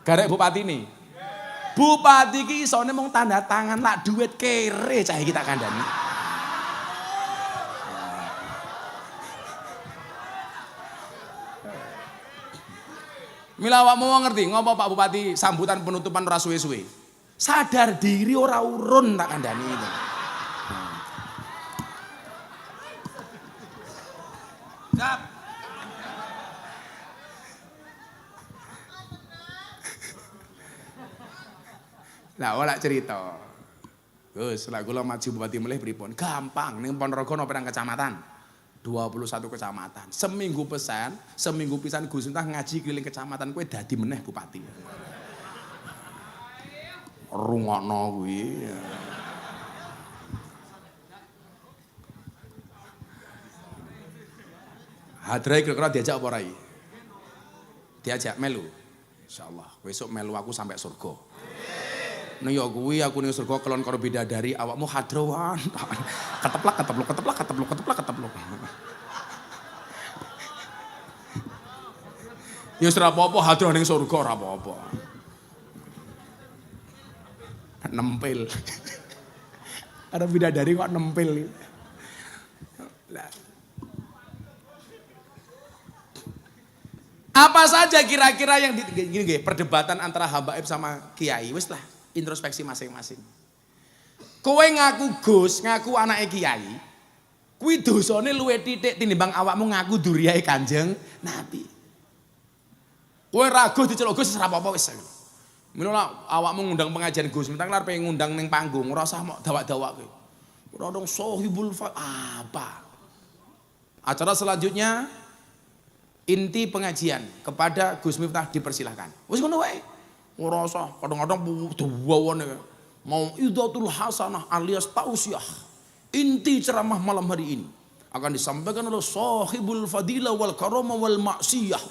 Garek bupati nih. Bupati ki isone mung tanda tangan lak duit kere cah iki tak kandhani. Mila awakmu ngerti ngopo Pak Bupati sambutan penutupan ora suwe-suwe. Sadar diri ora urun tak kandhani itu. Siap. Nah, ora cerita. Gus, lek kula maju bupati melih pripun? Gampang, ning Ponorogo ana pirang kecamatan? 21 kecamatan. Seminggu pisan Gus Miftah ngaji keliling kecamatan kowe dadi meneh bupati. Rungokno kuwi. Hadrai kira-kira diajak apa rai? Diajak melu. Insyaallah besok melu aku sampai surga. Nah ya kuwi aku ning surga kelon karo bidadari awakmu hadrawan. Keteplak. Ya wis ora apa-apa hadrah ning surga ora apa-apa. Nempel. Ada bidadari kok nempel. Lah. Apa saja kira-kira yang gini, perdebatan antara habaib sama kiai, wis lah introspeksi masing-masing. Kowe ngaku Gus, ngaku anake kiai, kuwi dosane luwih titik tinimbang awakmu ngaku duriyahe Kanjeng Nabi. Kowe ragu diceluk Gus ora apa-apa wis. Mila awakmu ngundang pengajian Gus, mentang arep ngundang ning panggung, ora usah mok dawak-dawakke. Ora dong sohibul apa. Acara selanjutnya inti pengajian kepada Gus Miftah dipersilahkan. Wis ngono wae. Ora usah kadang-kadang dawane mau idatul hasanah alias tausiah. Inti ceramah malam hari ini akan disampaikan oleh sahibul fadilah wal karamah wal maksiyah.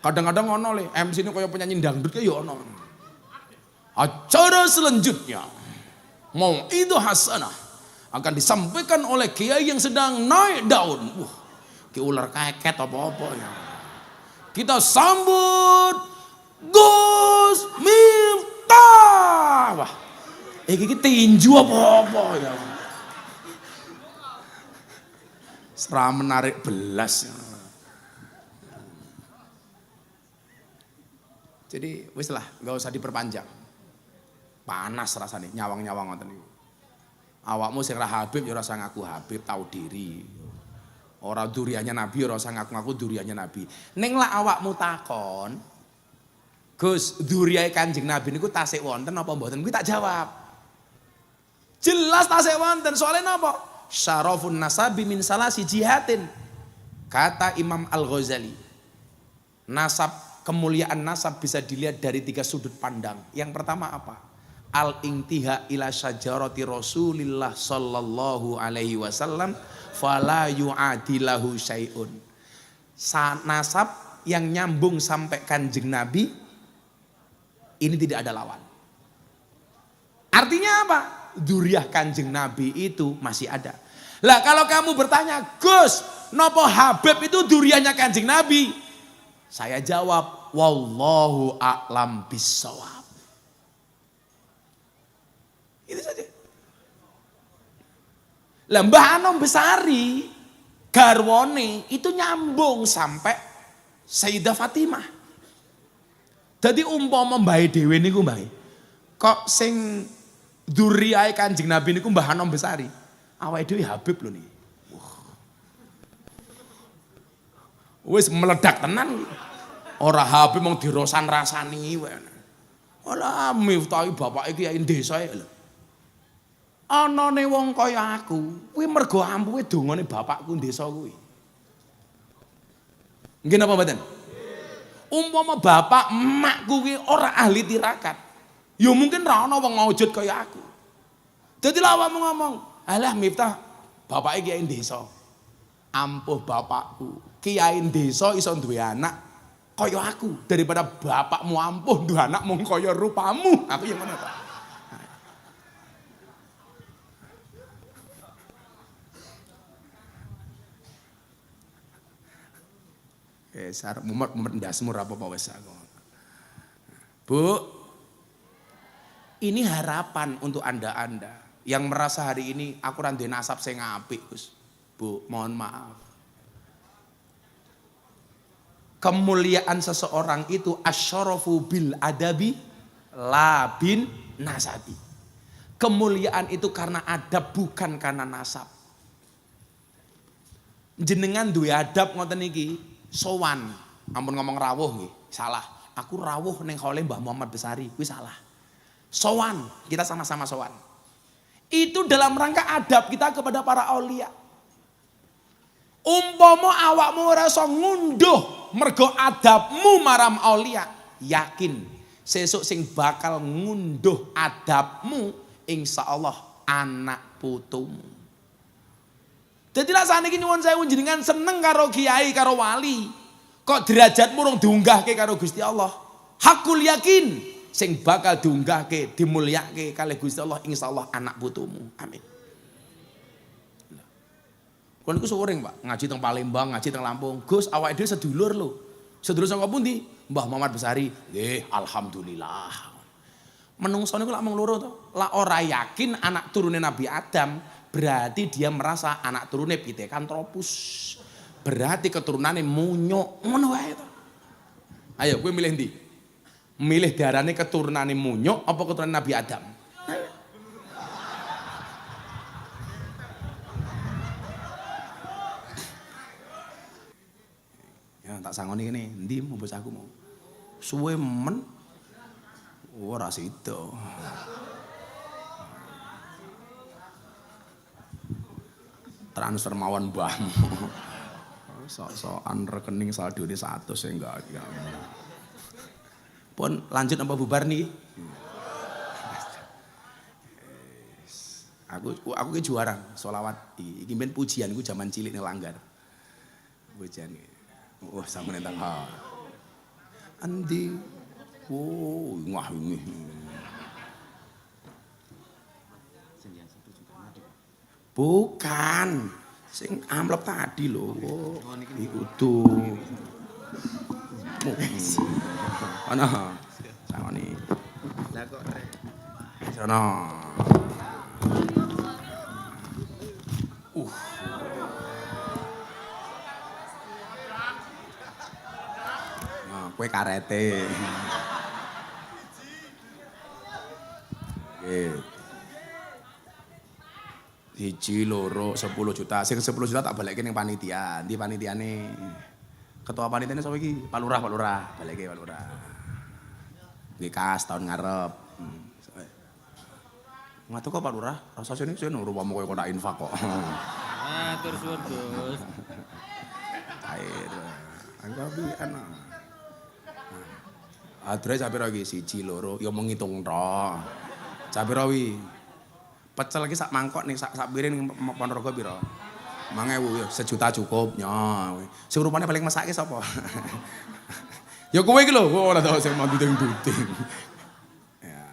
Kadang-kadang ono le MC ini kaya penyanyi dangdut ya ono. Acara selanjutnya mau itu hasanah akan disampaikan oleh kiai yang sedang naik daun. Ki ular keket apa-apa ya. Kita sambut Gus Miftah. Wah, iki tinju apa-apa ya. Serah menarik belas. Ya. Jadi wis lah, enggak usah diperpanjang. Panas rasanya, nyawang-nyawang ngoten niku. Awakmu sing ra Habib ya ora usah ngaku Habib, tahu diri. Ora duriannya Nabi ora usah ngaku-ngaku duriannya Nabi. Ning lah awakmu takon, Gus, duriyahe Kanjeng Nabi niku tasik wonten apa mboten? Kuwi tak jawab. Jelas tasik wonten, soalnya napa? Syarafun nasabi min salasi jihatin. Kata Imam Al-Ghazali. Kemuliaan nasab bisa dilihat dari 3 sudut pandang. Yang pertama apa? Al-intiha ila syajarati Rasulillah sallallahu alaihi wasallam fala yu'adilahu syai'un. Nasab yang nyambung sampai Kanjeng Nabi ini tidak ada lawan. Artinya apa? Dzurriyyah Kanjeng Nabi itu masih ada. Lah kalau kamu bertanya, Gus, nopo Habib itu dzurriyyahnya Kanjeng Nabi? Saya jawab, wallahu a'lam bissawab. Itu saja. Lah Mbah Anom Besari garwane itu nyambung sampai Sayyidah Fatimah. Jadi umpama mbahe dhewe niku mbahe. Kok sing dzurriyahe Kanjeng Nabi niku Mbah Anom Besari. Awake dhewe Habib lho niki. Wis meledak tenan. Ora Habib mung dirosan-rasani wae. Ola Miftah bapake kiai desa lho. Anane wong kaya aku, kuwi mergo ampuhe dongane bapakku desa kuwi. Nggih napa mboten? Umpama bapak emakku kuwi ora ahli tirakat, ya mungkin ra ana wong maujud kaya aku. Dadi lha awakmu ngomong, "Alah Miftah, bapake kiai desa." Ampuh bapakku, kiai desa iso duwe anak kaya aku daripada bapakmu ampuh duwe anak mung kaya rupamu. Aku yang ngono ta. Sarep mumet ndasmu ora apa-apa wis aku. Bu, ini harapan untuk Anda yang merasa hari ini aku ra duwe nasab sing apik, Gus. Bu, mohon maaf. Kemuliaan seseorang itu asyarafu bil adabi la bin nasabi. Kemuliaan itu karena adab bukan karena nasab. Jenengan duwe adab ngoten niki, sowan. Ampun ngomong rawuh nggih, salah. aku rawuh ning haule Mbah Muhammad Besari, kuwi salah. Sowan, kita sama-sama sowan. Itu dalam rangka adab kita kepada para aulia. Umpama awakmu ora iso ngunduh mergo adabmu marang aulia, yakin sesuk sing bakal ngunduh adabmu insyaallah anak putumu. Jadi lah saniki nyuwun sewu jenengan seneng karo kiai karo wali, kok derajatmu urung diunggahke karo Gusti Allah. Hakul yakin sing bakal diunggahke dimulyake kalih Gusti Allah insyaallah anak putumu. Amin. Kon niku suwering, Pak, ngaji teng Palembang, ngaji teng Lampung. Gus, awake dhewe sedulur lho. Sedulur saka pundi? Mbah Muhammad Besari. Nggih, alhamdulillah. Menungso niku lak mung loro to. Lak ora yakin anak turune Nabi Adam, berarti dia merasa anak turune Pithecanthropus. Berarti keturunannya munyuk. Ngono wae to. Ayo kowe milih ndi? Milih darane keturunane munyuk apa keturunan Nabi Adam? Ya tak sangoni kene, ndi mau bosku mau. Suwe men ora sida. Transfer mawon mbahmu. Sok-sokan rekening saldo ini 100 enggak. Pun lanjut apa bubar nih? Aku ki juara sholawat iki ben pujian iku zaman cilik ning Langgar. Pujian. Wah sampeyan tang ha. Andi. Oh, wah ini. Bukan. Sing amplop tadi lho. Iku tuh. Ana. Sangoni. Lah kok trek. Sono. Kowe karete. Nggih. 1, 2, 10 juta. Sing 10 juta tak balekke ning panitia. Ndi panitiane? Ketua panitiane sapa iki? Pak Lurah, balekke Pak Lurah. Nggih kas tahun ngarep. Ngatur kok Pak Lurah, rasa sini rupamu koyo kok infak kok. Matur suwun, Gus. Air. Anggapi ana. Adre capira iki 1, 2, ya mau ngitung tok. Capira wi. Pecel iki sak mangkok ning sak piring ning Ponorogo pira? 5.000 ya, sejuta cukup. Ya. Sing rupane paling mesake sapa? Ya kowe iki lho, ora tau sing mau duting-duting. Ya.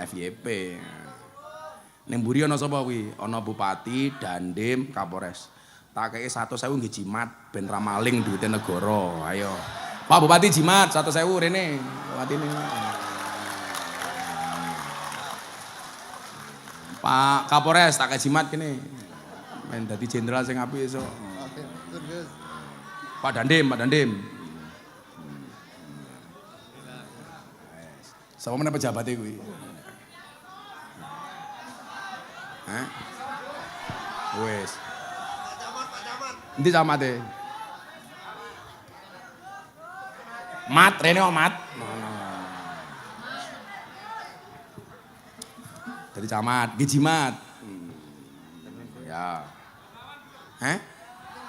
FYP. Ning mburi ana sapa kuwi? Ana bupati, dandim, kapolres. Tak kei 100.000 nggih jimat ben ra maling duwite negara. Ayo. Pak Bupati jimat 100.000 rene. Bupatine. Pak Kapolres tak kei jimat kene. Men dadi jenderal sing apik esuk. Pak Dandim. Sapa meneh pejabate kuwi? Hah? Wes. Endi camate? Mat, rene mat. Dari camat, gijimat. Ya.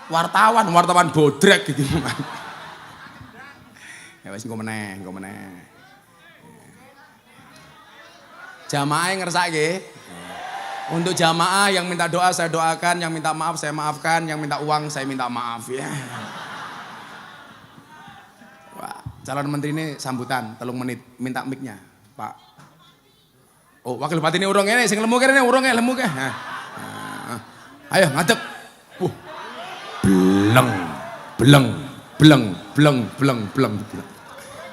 Wartawan bodrek gitu. Ya wis engko meneh. Jamaah ngersake. Untuk jamaah yang minta doa saya doakan, yang minta maaf saya maafkan, yang minta uang saya minta maaf ya. Wah, calon menteri ini sambutan 3 menit, minta mic-nya, Pak. Oh, wakil bupati ini urung ini, sing lemu kene urung lemu ke. Ayo ngadeg. Beleng.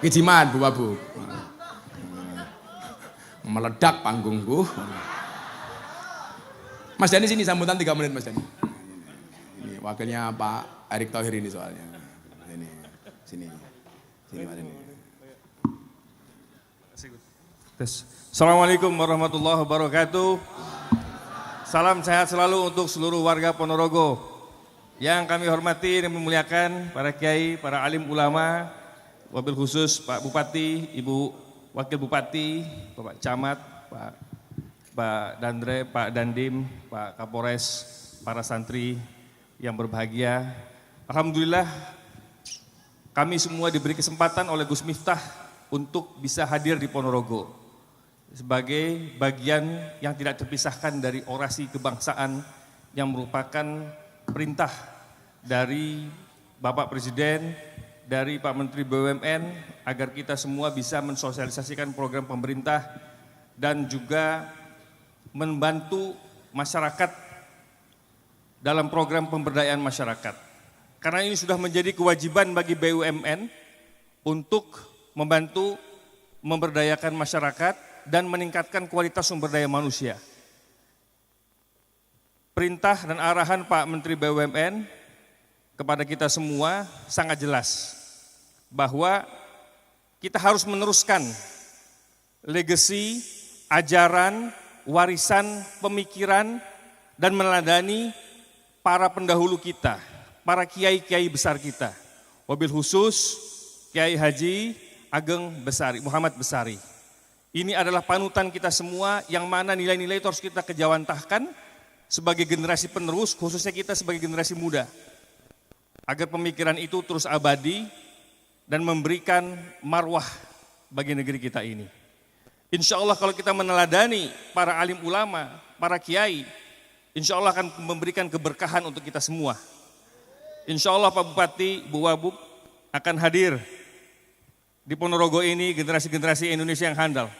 Kijiman Bu Babu. Meledak panggungku. Mas Dani sini sambutan 3 menit Mas Dani. Ini wakilnya Pak Erick Thohir ini soalnya. Sini Mas Dani. Assalamualaikum warahmatullahi wabarakatuh. Salam sehat selalu untuk seluruh warga Ponorogo. Yang kami hormati dan memuliakan para kiai, para alim ulama, wabil khusus Pak Bupati, Ibu Wakil Bupati, Bapak Camat, Pak Dandre, Pak Dandim, Pak Kapolres, para santri yang berbahagia. Alhamdulillah kami semua diberi kesempatan oleh Gus Miftah untuk bisa hadir di Ponorogo sebagai bagian yang tidak terpisahkan dari orasi kebangsaan yang merupakan perintah dari Bapak Presiden, dari Pak Menteri BUMN agar kita semua bisa mensosialisasikan program pemerintah dan juga membantu masyarakat dalam program pemberdayaan masyarakat. Karena ini sudah menjadi kewajiban bagi BUMN untuk membantu memberdayakan masyarakat dan meningkatkan kualitas sumber daya manusia. Perintah dan arahan Pak Menteri BUMN kepada kita semua sangat jelas bahwa kita harus meneruskan legasi, ajaran, warisan, pemikiran, dan meneladani para pendahulu kita, para kiai-kiai besar kita. Wabil khusus Kiai Haji Ageng Besari, Muhammad Besari. Ini adalah panutan kita semua yang mana nilai-nilai itu harus kita kejawantahkan sebagai generasi penerus, khususnya kita sebagai generasi muda. Agar pemikiran itu terus abadi dan memberikan marwah bagi negeri kita ini. Insya Allah kalau kita meneladani para alim ulama, para kiai, insya Allah akan memberikan keberkahan untuk kita semua. Insya Allah Pak Bupati, Bu Wabub akan hadir di Ponorogo ini generasi-generasi Indonesia yang handal.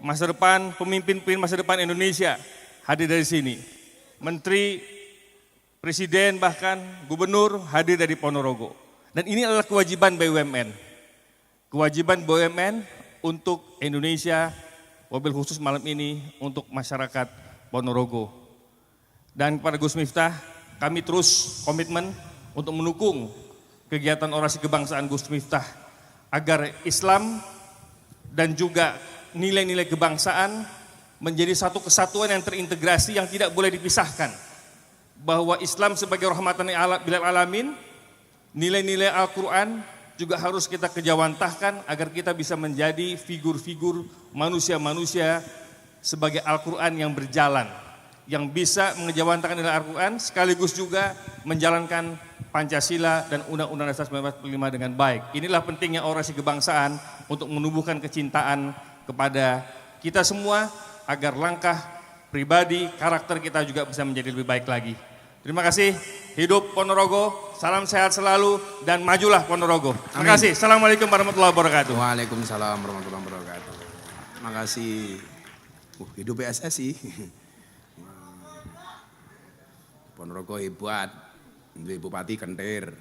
Masa depan, pemimpin masa depan Indonesia hadir dari sini. Menteri, Presiden bahkan Gubernur hadir dari Ponorogo. Dan ini adalah kewajiban BUMN. Kewajiban BUMN untuk Indonesia, wabil khusus malam ini untuk masyarakat Ponorogo. Dan kepada Gus Miftah, kami terus komitmen untuk mendukung kegiatan orasi kebangsaan Gus Miftah agar Islam dan juga nilai-nilai kebangsaan menjadi satu kesatuan yang terintegrasi yang tidak boleh dipisahkan. Bahwa Islam sebagai rahmatan lil alamin, nilai-nilai Al-Quran juga harus kita kejawantahkan agar kita bisa menjadi figur-figur manusia-manusia sebagai Al-Quran yang berjalan, yang bisa mengejawantahkan nilai Al-Quran sekaligus juga menjalankan Pancasila dan Undang-Undang Dasar 1945 dengan baik. Inilah pentingnya orasi kebangsaan untuk menumbuhkan kecintaan kepada kita semua agar langkah pribadi, karakter kita juga bisa menjadi lebih baik lagi. Terima kasih, hidup Ponorogo, salam sehat selalu dan majulah Ponorogo. Terima kasih, Assalamualaikum warahmatullahi wabarakatuh. Waalaikumsalam warahmatullahi wabarakatuh. Terima kasih. Hidup PSSI. Ponorogo hebat, duwe bupati kentir,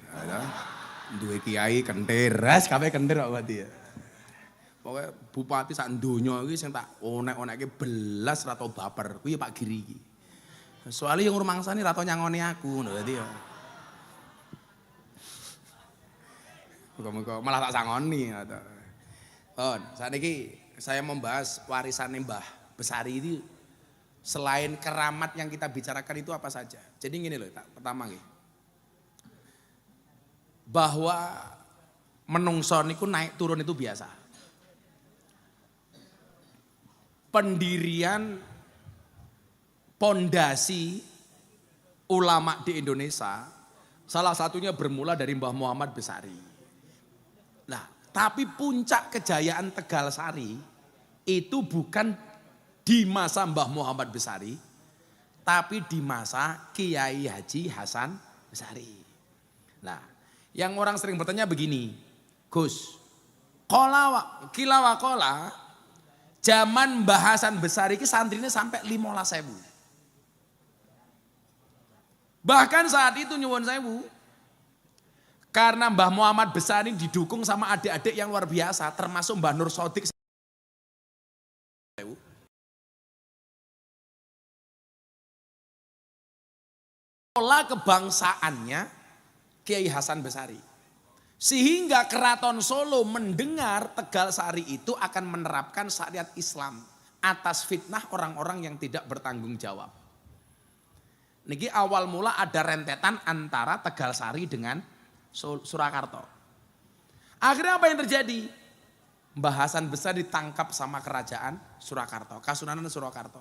duwe kiai kentir, kabeh kentir kok berarti ya. Pokoknya bupati sak donya iki sing tak onek-onekke belas ra tau baper, kuwi Pak Giri iki. Soale yang rumangsane ra tau nyangoni aku ngono dadi ya. Muga-muga malah tak sangoni. Saat ini saya membahas warisan Mbah Besari ini selain keramat yang kita bicarakan itu apa saja. Jadi gini loh, pertama nih. Bahwa menungso niku naik turun itu biasa. Pendirian pondasi ulama di Indonesia salah satunya bermula dari Mbah Muhammad Besari. Nah, tapi puncak kejayaan Tegal Sari itu bukan di masa Mbah Muhammad Besari, tapi di masa Kiai Haji Hasan Besari. Nah, yang orang sering bertanya begini, Gus, kilawakola, zaman Mbah Hasan Besari ini santrinya sampai 15.000. Bahkan saat itu nyuwun sewu, karena Mbah Muhammad Besari didukung sama adik-adik yang luar biasa, termasuk Mbah Nur Sodik. Pola kebangsaannya Kiai Hasan Besari. Sehingga Keraton Solo mendengar Tegal Sari itu akan menerapkan syariat Islam atas fitnah orang-orang yang tidak bertanggung jawab. Niki awal mula ada rentetan antara Tegalsari dengan Surakarta. Akhirnya apa yang terjadi? Mbah Hasan Besar ditangkap sama kerajaan Surakarta, Kasunanan Surakarta.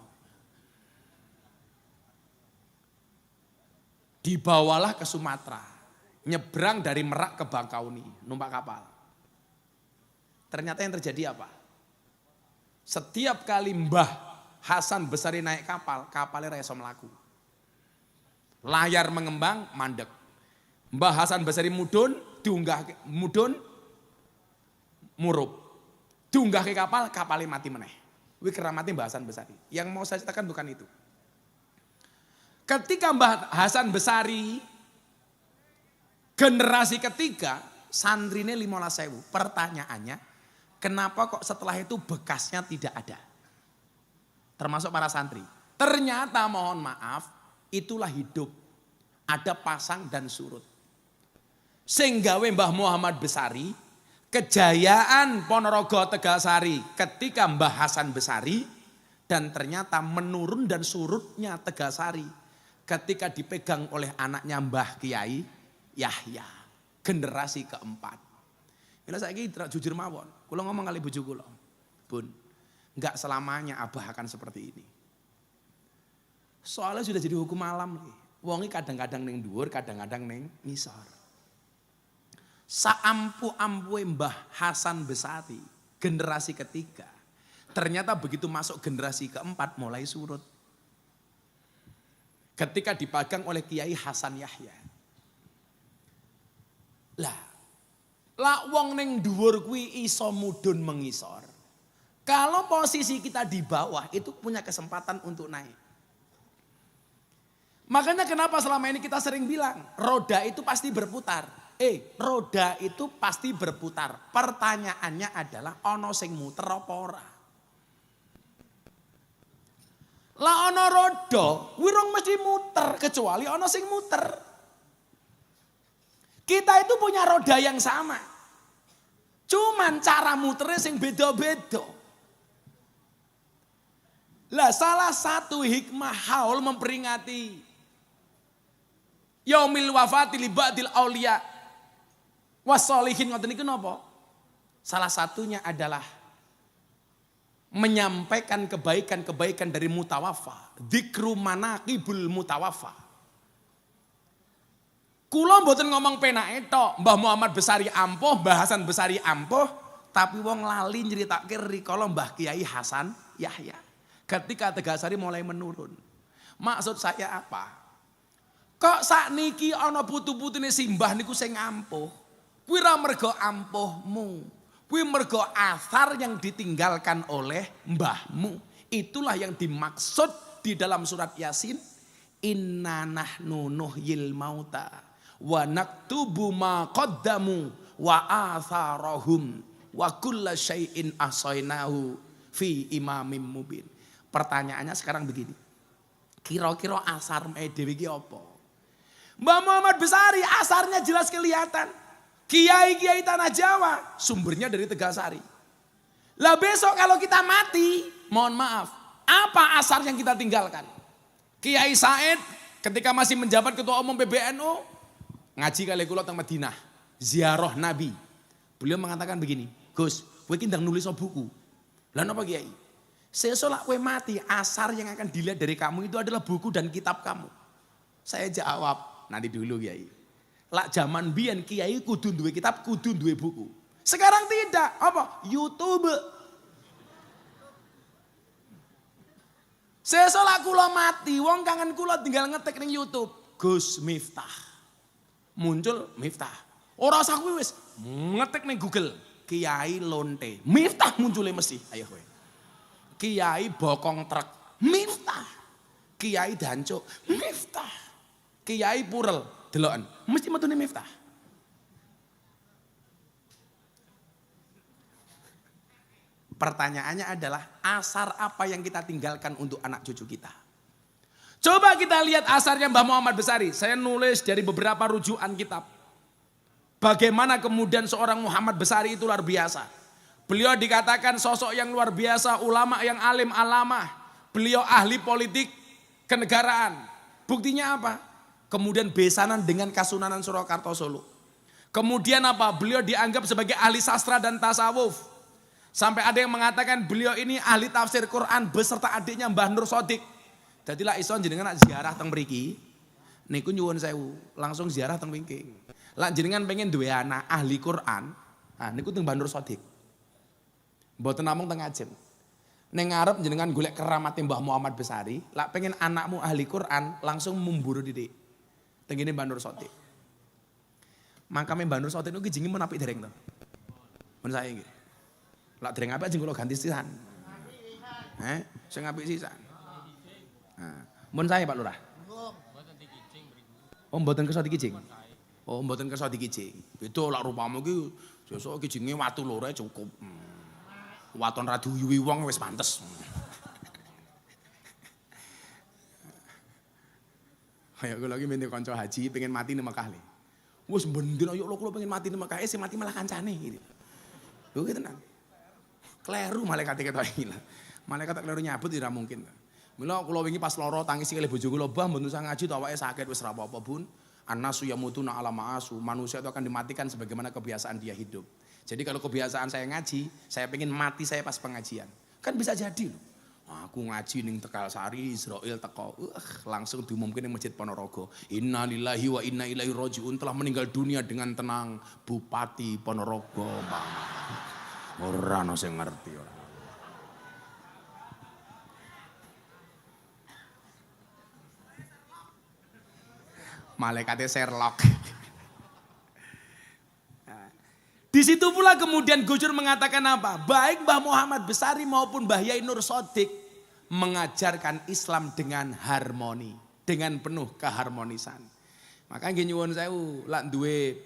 Dibawalah ke Sumatera, nyebrang dari Merak ke Bakauni, numpak kapal. Ternyata yang terjadi apa? Setiap kali Mbah Hasan Besari naik kapal, kapalnya raiso melaku. Layar mengembang, mandek. Mbah Hasan Besari mudun, murup. Diunggah ke kapal, kapalnya mati meneh. Wih keramati Mbah Hasan Besari. Yang mau saya ceritakan bukan itu. Ketika Mbah Hasan Besari generasi ketiga, santrine 15.000. Pertanyaannya, kenapa kok setelah itu bekasnya tidak ada? Termasuk para santri. Ternyata mohon maaf, itulah hidup. Ada pasang dan surut. Sehingga Mbah Muhammad Besari, kejayaan Ponorogo Tegalsari ketika Mbah Hasan Besari, dan ternyata menurun dan surutnya Tegalsari ketika dipegang oleh anaknya Mbah Kiai Yahya, generasi keempat. Bila saya jujur mawon, kula ngomong kali bojo kula, Bun, enggak selamanya Abah akan seperti ini. Soalnya sudah jadi hukum alam nih. Wongi kadang-kadang neng dhuwur, kadang-kadang neng ngisor. Saampu-ampu Mbah Hasan Besari, generasi ketiga, ternyata begitu masuk generasi keempat mulai surut. Ketika dipegang oleh Kiai Hasan Yahya. Lah wong ning dhuwur kuwi iso mudhun mengisor. Kalau posisi kita di bawah itu punya kesempatan untuk naik. Makanya kenapa selama ini kita sering bilang roda itu pasti berputar. Roda itu pasti berputar. Pertanyaannya adalah ono sing muter apa ora? Lah ono roda, wirung mesti muter kecuali ono sing muter. Kita itu punya roda yang sama. Cuman cara muternya sing beda-beda. Lah salah satu hikmah haul memperingati Yaumil wafati li ba'dil auliya wassolihin ngoten niku napa? Salah satunya adalah menyampaikan kebaikan-kebaikan dari mutawafa, dzikru manaqibul mutawafa. Kula mboten ngomong penake tok, Mbah Muhammad Besari ampuh, Mbah Hasan Besari ampuh, tapi wong lali nyeritake rikala Mbah Kiai Hasan Yahya. Ketika Tegalsari mulai menurun. Maksud saya apa? Kok sakniki ana putu-putune simbah niku sing ampuh. Kuwi ra mergo ampuhmu. Kuwi mergo asar yang ditinggalkan oleh mbahmu. Itulah yang dimaksud di dalam surat Yasin. Inna nahnu nuhyil mauta wa naktubu ma qaddamu wa atharahum wa kulla syai'in ahsainahu fi imamim mubin. Pertanyaannya sekarang begini. Kira-kira asar dhewe iki apa? Mbah Muhammad Besari asarnya jelas kelihatan. Kiai-kiai tanah Jawa sumbernya dari Tegalsari. Lah besok kalau kita mati, mohon maaf, apa asar yang kita tinggalkan? Kiai Said ketika masih menjabat ketua umum PBNU ngaji kali kula teng Madinah, ziarah Nabi. Beliau mengatakan begini, Gus, kowe ki ndang nulis buku. Lah napa Kiai? Sesuk lak kowe mati, asar yang akan dilihat dari kamu itu adalah buku dan kitab kamu. Saya jawab, nanti dulu Kiai. Lak zaman biyen kiai kudu duwe kitab, kudu duwe buku. Sekarang tidak, apa? YouTube. Sesuk lak kula mati, wong kangen kula tinggal ngetik ning YouTube, Gus Miftah. Muncul Miftah. Ora usah kuwi wis ngetik ning Google, Kiai Lonte. Miftah muncule mesti. Ayo kowe. Kiai Bokong Trek, Miftah. Kiai Dancuk, Miftah. Kiai Purel deloken mesti metune Miftah. Pertanyaannya adalah asar apa yang kita tinggalkan untuk anak cucu kita? Coba kita lihat asarnya Mbah Muhammad Besari. Saya nulis dari beberapa rujukan kitab. Bagaimana kemudian seorang Muhammad Besari itu luar biasa. Beliau dikatakan sosok yang luar biasa, ulama yang alim alamah. Beliau ahli politik kenegaraan. Buktinya apa? Kemudian besanan dengan Kasunanan Surakarta Solo. Kemudian apa? Beliau dianggap sebagai ahli sastra dan tasawuf. Sampai ada yang mengatakan beliau ini ahli tafsir Quran beserta adiknya Mbah Nur Sodik. Jadilah ison jenengan ziarah teng mriki. Niku nyuwun sewu, langsung ziarah teng wingking. Lah jenengan pengen duwe anak ahli Quran, nah niku teng Mbah Nur Sodik. Mboten namung teng Ajen. Ning ngarep jenengan golek keramat Mbah Muhammad Besari, lah pengen anakmu ahli Quran, langsung memburu didik. Teng ngene Mbah Nur Sodik. Makame Mbah Nur Sodik niku jenenge men apik dereng to. Men saya iki. Lah dereng apik jeneng kula ganti sisan. Sing apik sisan. Nah, mun saya Pak Lurah. Oh mboten kersa dikijing. Oh mboten kersa dikijing. Beda lak rupamu iki sesuk kijinge watu loro cukup. Waton ra diuyuhi wong wis pantes. Kayak kula iki mene kanca haji pengen mati nang Mekah le. Wis mbendina yo kula pengen mati nang Mekah sing mati malah kancane gitu. Lho ki tenan. Kleru malaikat ketok iki lah. Malaikat kleru nyabut ora mungkin. Mila kula wingi pas lara tangisi kalih bojo kula, "Mbah mboten usah ngaji to awake sakit wis ra apa-apa, Bun. Annasu yamutuna ala ma'asu." Manusia itu akan dimatikan sebagaimana kebiasaan dia hidup. Jadi kalau kebiasaan saya ngaji, saya pengen mati saya pas pengajian. Kan bisa jadi loh. Aku ngaji ning Tegalsari, Israel teko, langsung diumumkan di Masjid Ponorogo. Innalillahi wa inna ilaihi rajiun, telah meninggal dunia dengan tenang Bupati Ponorogo, Bang. Ora ono sing ngerti ora. Malaikatnya Sherlock. Di situ pula kemudian Gus Dur mengatakan apa? Baik Mbah Muhammad Besari maupun Mbah Yai Nur Sodik mengajarkan Islam dengan harmoni, dengan penuh keharmonisan. Maka nggih nyuwun sewu, lak duwe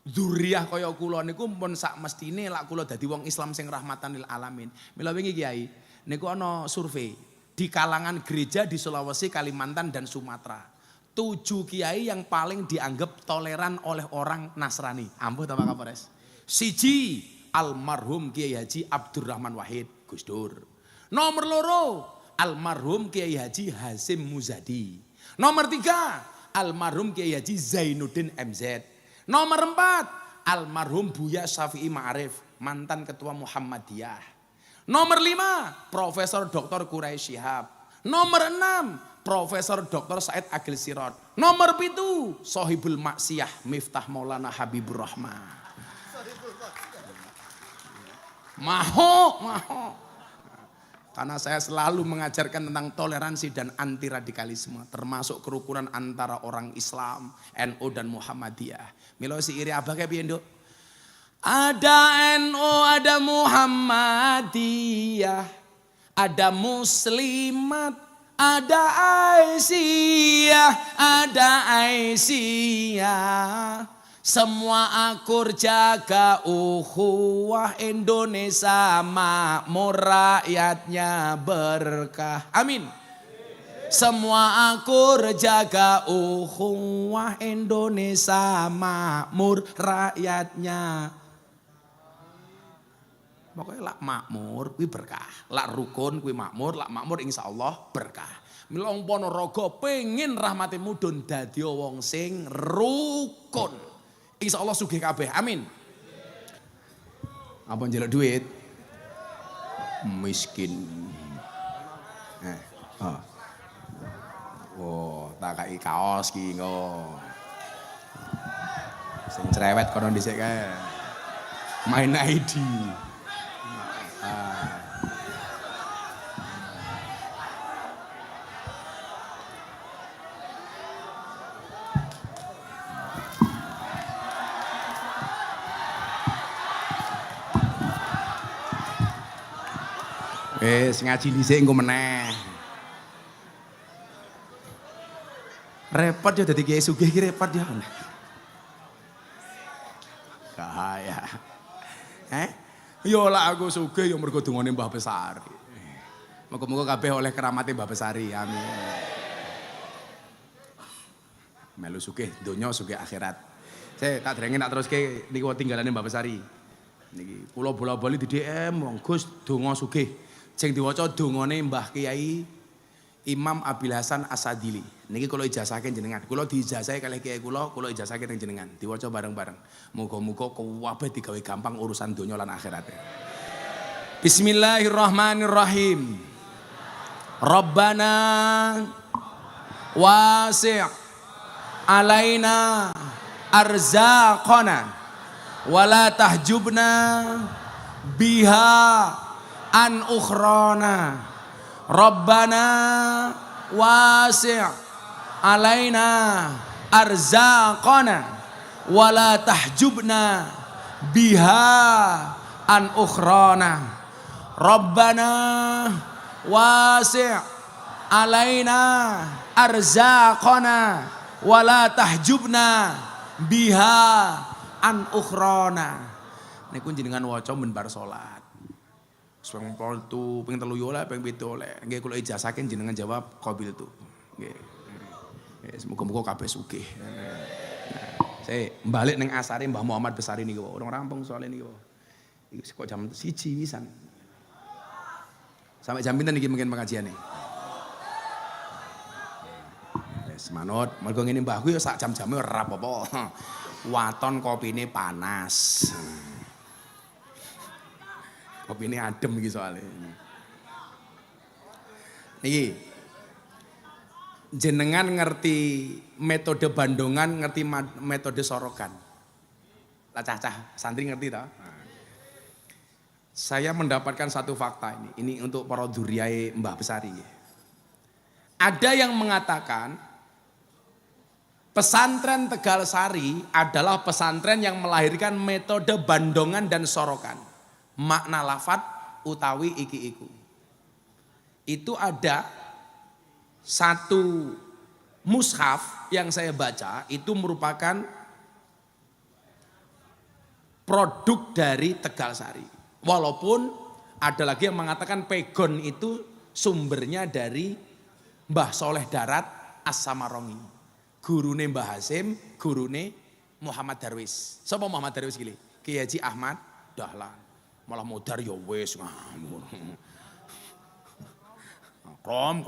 dzurriyyah kaya kula niku pun sak mestine lak kula dadi wong Islam sing rahmatan lil alamin. Mila wingi Kiai, niku ana survei di kalangan gereja di Sulawesi, Kalimantan dan Sumatera. 7 kiai yang paling dianggap toleran oleh orang Nasrani. Ampuh ta Pak Kapolres. Siji, almarhum Kiai Haji Abdurrahman Wahid, Gus Dur. Nomor 2, almarhum Kiai Haji Hasyim Muzadi. Nomor 3, almarhum Kiai Haji Zainuddin MZ. Nomor 4, almarhum Buya Syafi'i Ma'arif, mantan ketua Muhammadiyah. Nomor 5, Profesor Dr. Quraisy Shihab. Nomor 6, Profesor Dr. Said Agil Sirot. Nomor 7, Sohibul Maksiyah Miftah Maulana Habibur Rahman. Maho. Karena saya selalu mengajarkan tentang toleransi dan anti radikalisme, termasuk kerukunan antara orang Islam, NU dan Muhammadiyah. Milo si iri abah kayak piye, Nduk? Ada NU, ada Muhammadiyah, ada Muslimat, ada Aisyah, semua akur jaga ukhuwah, Indonesia makmur rakyatnya berkah. Amin. Semua akur jaga ukhuwah, Indonesia makmur rakyatnya. Pokoknya lak makmur kuwi berkah, lak rukun kuwi makmur, lak makmur insyaallah berkah. Mila wong Ponorogo pengin rahmate mudhun dadi wong sing rukun. Insyaallah sugih kabeh. Amin. Apa njaluk duit? Miskin. Oh, tak kai kaos ki engko. Sing cerewet kono dhisik kae. Main ID. Ngaji dhisik engko meneh. Repot ya dadi kiai sugih iki repot ya. Kaya. Yo lah aku sugih yo mergo dungane Mbah Besari. Muga-muga kabeh oleh keramate Mbah Besari. Amin. Melu sugih donya sugih akhirat. Saya tak derenge tak teruske niku tinggalane Mbah Besari. Niki kula bola-bali di DM wong Gus donga sugih. Sing diwaca dongane Mbah Kiai Imam Abil Hasan Asadili. Niki kula ijazahaken jenengan. Kula diijazahi kalih kiai kula ijazahaken jenengan. Diwaca bareng-bareng. Muga-muga kabeh digawe gampang urusan donya lan akhirat. Bismillahirrahmanirrahim. Rabbana wasi' alaina arzaqana wala tahjubna biha an ukhrana. Rabbana wasi' alaina arzaqana wala tahjubna biha an ukhrana. Rabbana wasi' alaina arzaqana wala tahjubna biha an ukhrana. Niku jenengan waca men bar salat. Ping 8, ping 3 oleh, ping 7 oleh. Nggih kula ijazahaken jenengan jawab qabil tu. Nggih. Semoga-moga kabeh sugih. Saya balik ning asare Mbah Muhammad Besari niku. Orang rampung soal niku. Iki kok jam 1 wisan. Sampai jam pinten iki mungkin pengajiane. Wis manut, mergo ngene mbahku ya sak jam-jame ora apa-apa. Waton kopine panas. Kopine adem iki soalnya. Niki jenengan ngerti metode Bandongan, ngerti metode Sorokan. Lah cah-cah santri ngerti ta? Saya mendapatkan satu fakta ini untuk para duriyae Mbah Besari. Ada yang mengatakan pesantren Tegal Sari adalah pesantren yang melahirkan metode Bandongan dan Sorokan. Makna lafat utawi iki iku. Itu ada satu mushaf yang saya baca itu merupakan produk dari Tegal Sari. Walaupun ada lagi yang mengatakan pegon itu sumbernya dari Mbah Soleh Darat As-Samarongi. Gurune Mbah Hasim, gurune Muhammad Darwis. Sapa Muhammad Darwis gini? Kiai Haji Ahmad Dahlan. Malah modar ya wis ngawur. Krom.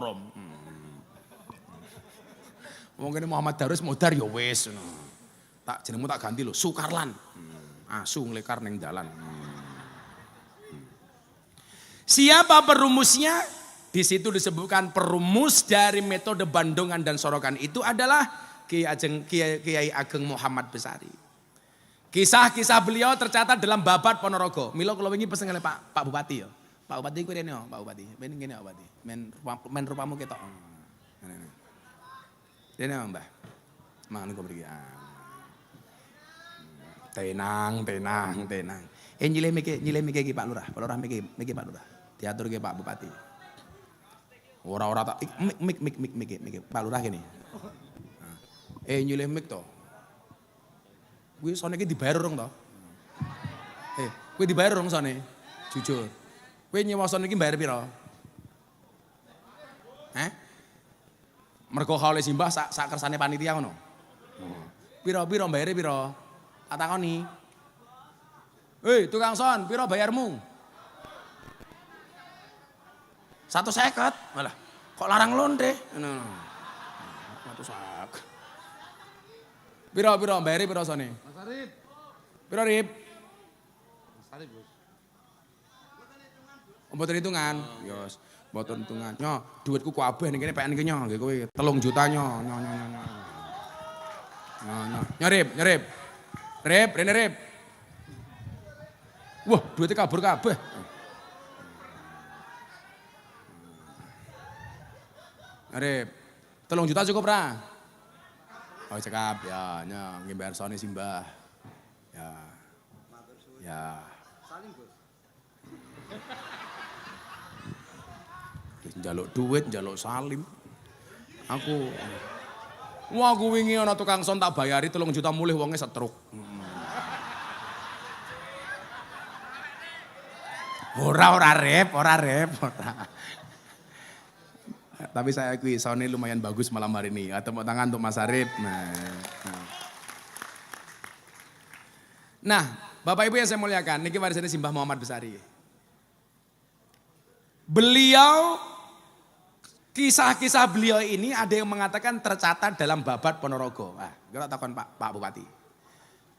Mungkin Muhammad Darwis modar ya wis. Tak jenengmu tak ganti lho, Sukarlan. Asu nglekar ning dalan. Siapa perumusnya? Di situ disebutkan perumus dari metode Bandongan dan Sorokan itu adalah Kiai Ageng Muhammad Besari. Kisah-kisah beliau tercatat dalam Babat Ponorogo. Milo kalau wingi pesen kali Pak Bupati ya. Pak Bupati kuwi rene Pak Bupati. Ben ngene Pak Bupati. Men rupamu ketok. Rene Mbah. Mangan kok mriki. Tenang. Nyilih miki iki Pak Lurah. Pak Lurah miki Pak Lurah. Diatur ke Pak Bupati. Ora tak mik Pak Lurah kene. Nyilih mik to. Kuwi sone iki dibayar urung to? Kuwi dibayar urung sone? Jujur. Kuwi nyewa sone iki bayar pira? Mergo kaule simbah sak kersane panitia ngono. Pira bayare pira? Tak takoni. Hei, tukang son, pira bayarmu? 150. Malah kok larang londe? Ngono. 150. Pira bayare pira sone? Mas Arif. Pira Rip? Mas Arif, Bos. Mboten hitungan. Yos, mboten hitungan. Nyo, duitku kabeh ning kene PN iki nyo, nggih kowe 3 juta nyo. Nyo Rip. Rene Rip. Wah, duitnya kabur kabeh. Rip, 3 juta cukup ra? Oh cekap ya, nggih bayar sone simbah. Ya. Saling Bos. Njaluk duit, njaluk salim. Aku wingi ana tukang son tak bayari 3 juta mulih wonge setruk. Ora rep. Tapi saya akui soundnya lumayan bagus malam hari ini. Tepuk tangan untuk Mas Arif. Nah, Bapak Ibu yang saya muliakan, niki warisannya Simbah Muhammad Besari. Beliau Kisah-kisah beliau ini ada yang mengatakan tercatat dalam Babat Ponorogo. Nah, kita takon Pak Bupati.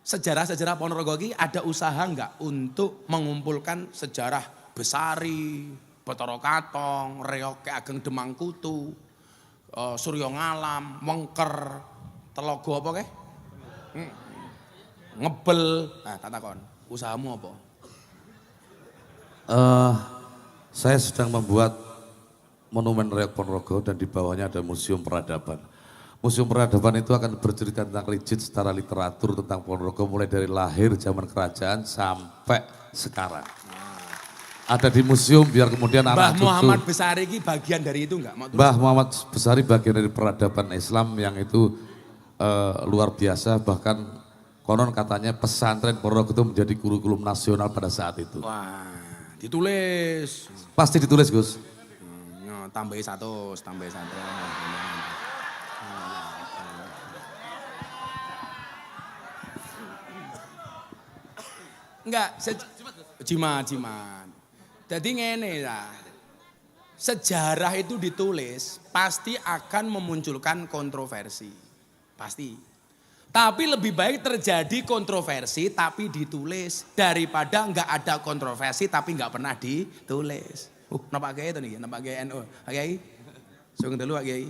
Sejarah-sejarah Ponorogo ini ada usaha enggak untuk mengumpulkan sejarah Besari, Bathara Katong, Reoke Ageng Demangkutu, Suryo Ngalam, Wengker, Telogo apa ke? Ngebel. Nah, tak takon, usahamu apa? Saya sedang membuat Monumen Reok Ponorogo dan di bawahnya ada Museum Peradaban. Museum Peradaban itu akan bercerita tentang rigid secara literatur tentang Ponorogo mulai dari lahir zaman kerajaan sampai sekarang. Ada di museum biar kemudian Mbah anak cucu. Muhammad Besari ini bagian dari itu enggak? Mbah Muhammad Besari bagian dari peradaban Islam yang itu luar biasa, bahkan konon katanya pesantren Ponorogo itu menjadi kurikulum nasional pada saat itu. Wah, ditulis. Pasti ditulis Gus. Tambahi 100, tambahi 100. Enggak, jimat. Jadi ngene lah. Sejarah itu ditulis pasti akan memunculkan kontroversi. Pasti. Tapi lebih baik terjadi kontroversi tapi ditulis daripada enggak ada kontroversi tapi enggak pernah ditulis. Napa Kiai itu nih, napa Kiai NU, Kiai, sungguh dulu Kiai,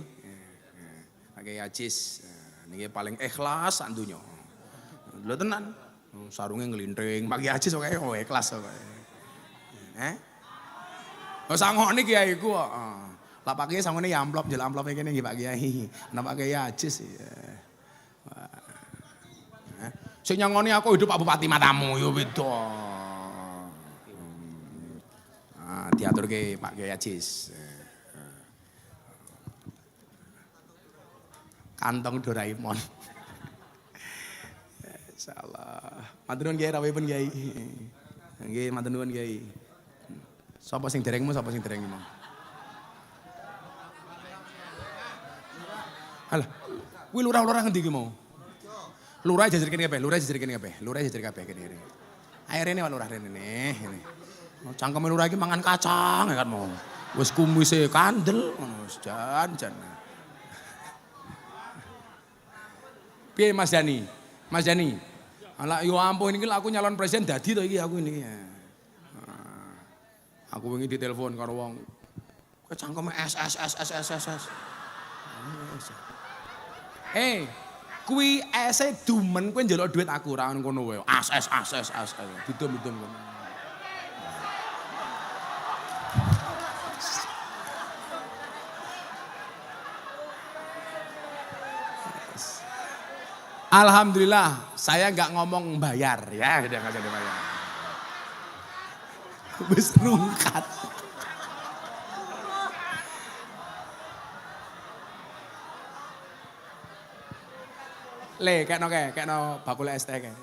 Kiai Ajis, nih paling ikhlas sandunya, dulu tenan, sarungnya ngelintring, Pak Kiai Ajis oke, ikhlas oke, sanggup nih Kiai ku, lah Pak Kiai sanggup nih amplop, jalan amplop kayak gini Pak Kiai, napa Kiai Ajis, sing nyangoni aku hidup Pak Bupati matamu, yo bedo. Diatur ke Pak Kiai Ajis. Kantong Doraemon. Insyaallah. Matur nuwun Kiai rawuhipun Kiai. Nggih, matur nuwun Kiai. Sapa sing derengmu, sapa sing derengmu? Halah, kuwi lurah-lurah ngendi ki mau? Lurah jajarkeun kabeh, lurah jajar kabeh kene. Ayo rene wae lurah rene ngene. Cangkeme lurah iki mangan kacang ya kan mau. Wis kumise kandel ngono wis jan. Piye Mas Dani? Mas Dani. Ala yo ampun iki aku nyalon presiden dadi to iki aku ini. Aku wingi ditelepon karo wong. Kok cangkeme es. Kuwi ese dumen kowe njaluk duit aku ora ngono wae. As. Didum ngono. Alhamdulillah, saya nggak ngomong bayar ya, udah nggak jadi bayar. Wis rungkat. Le, kayak no bakul es teh kayak.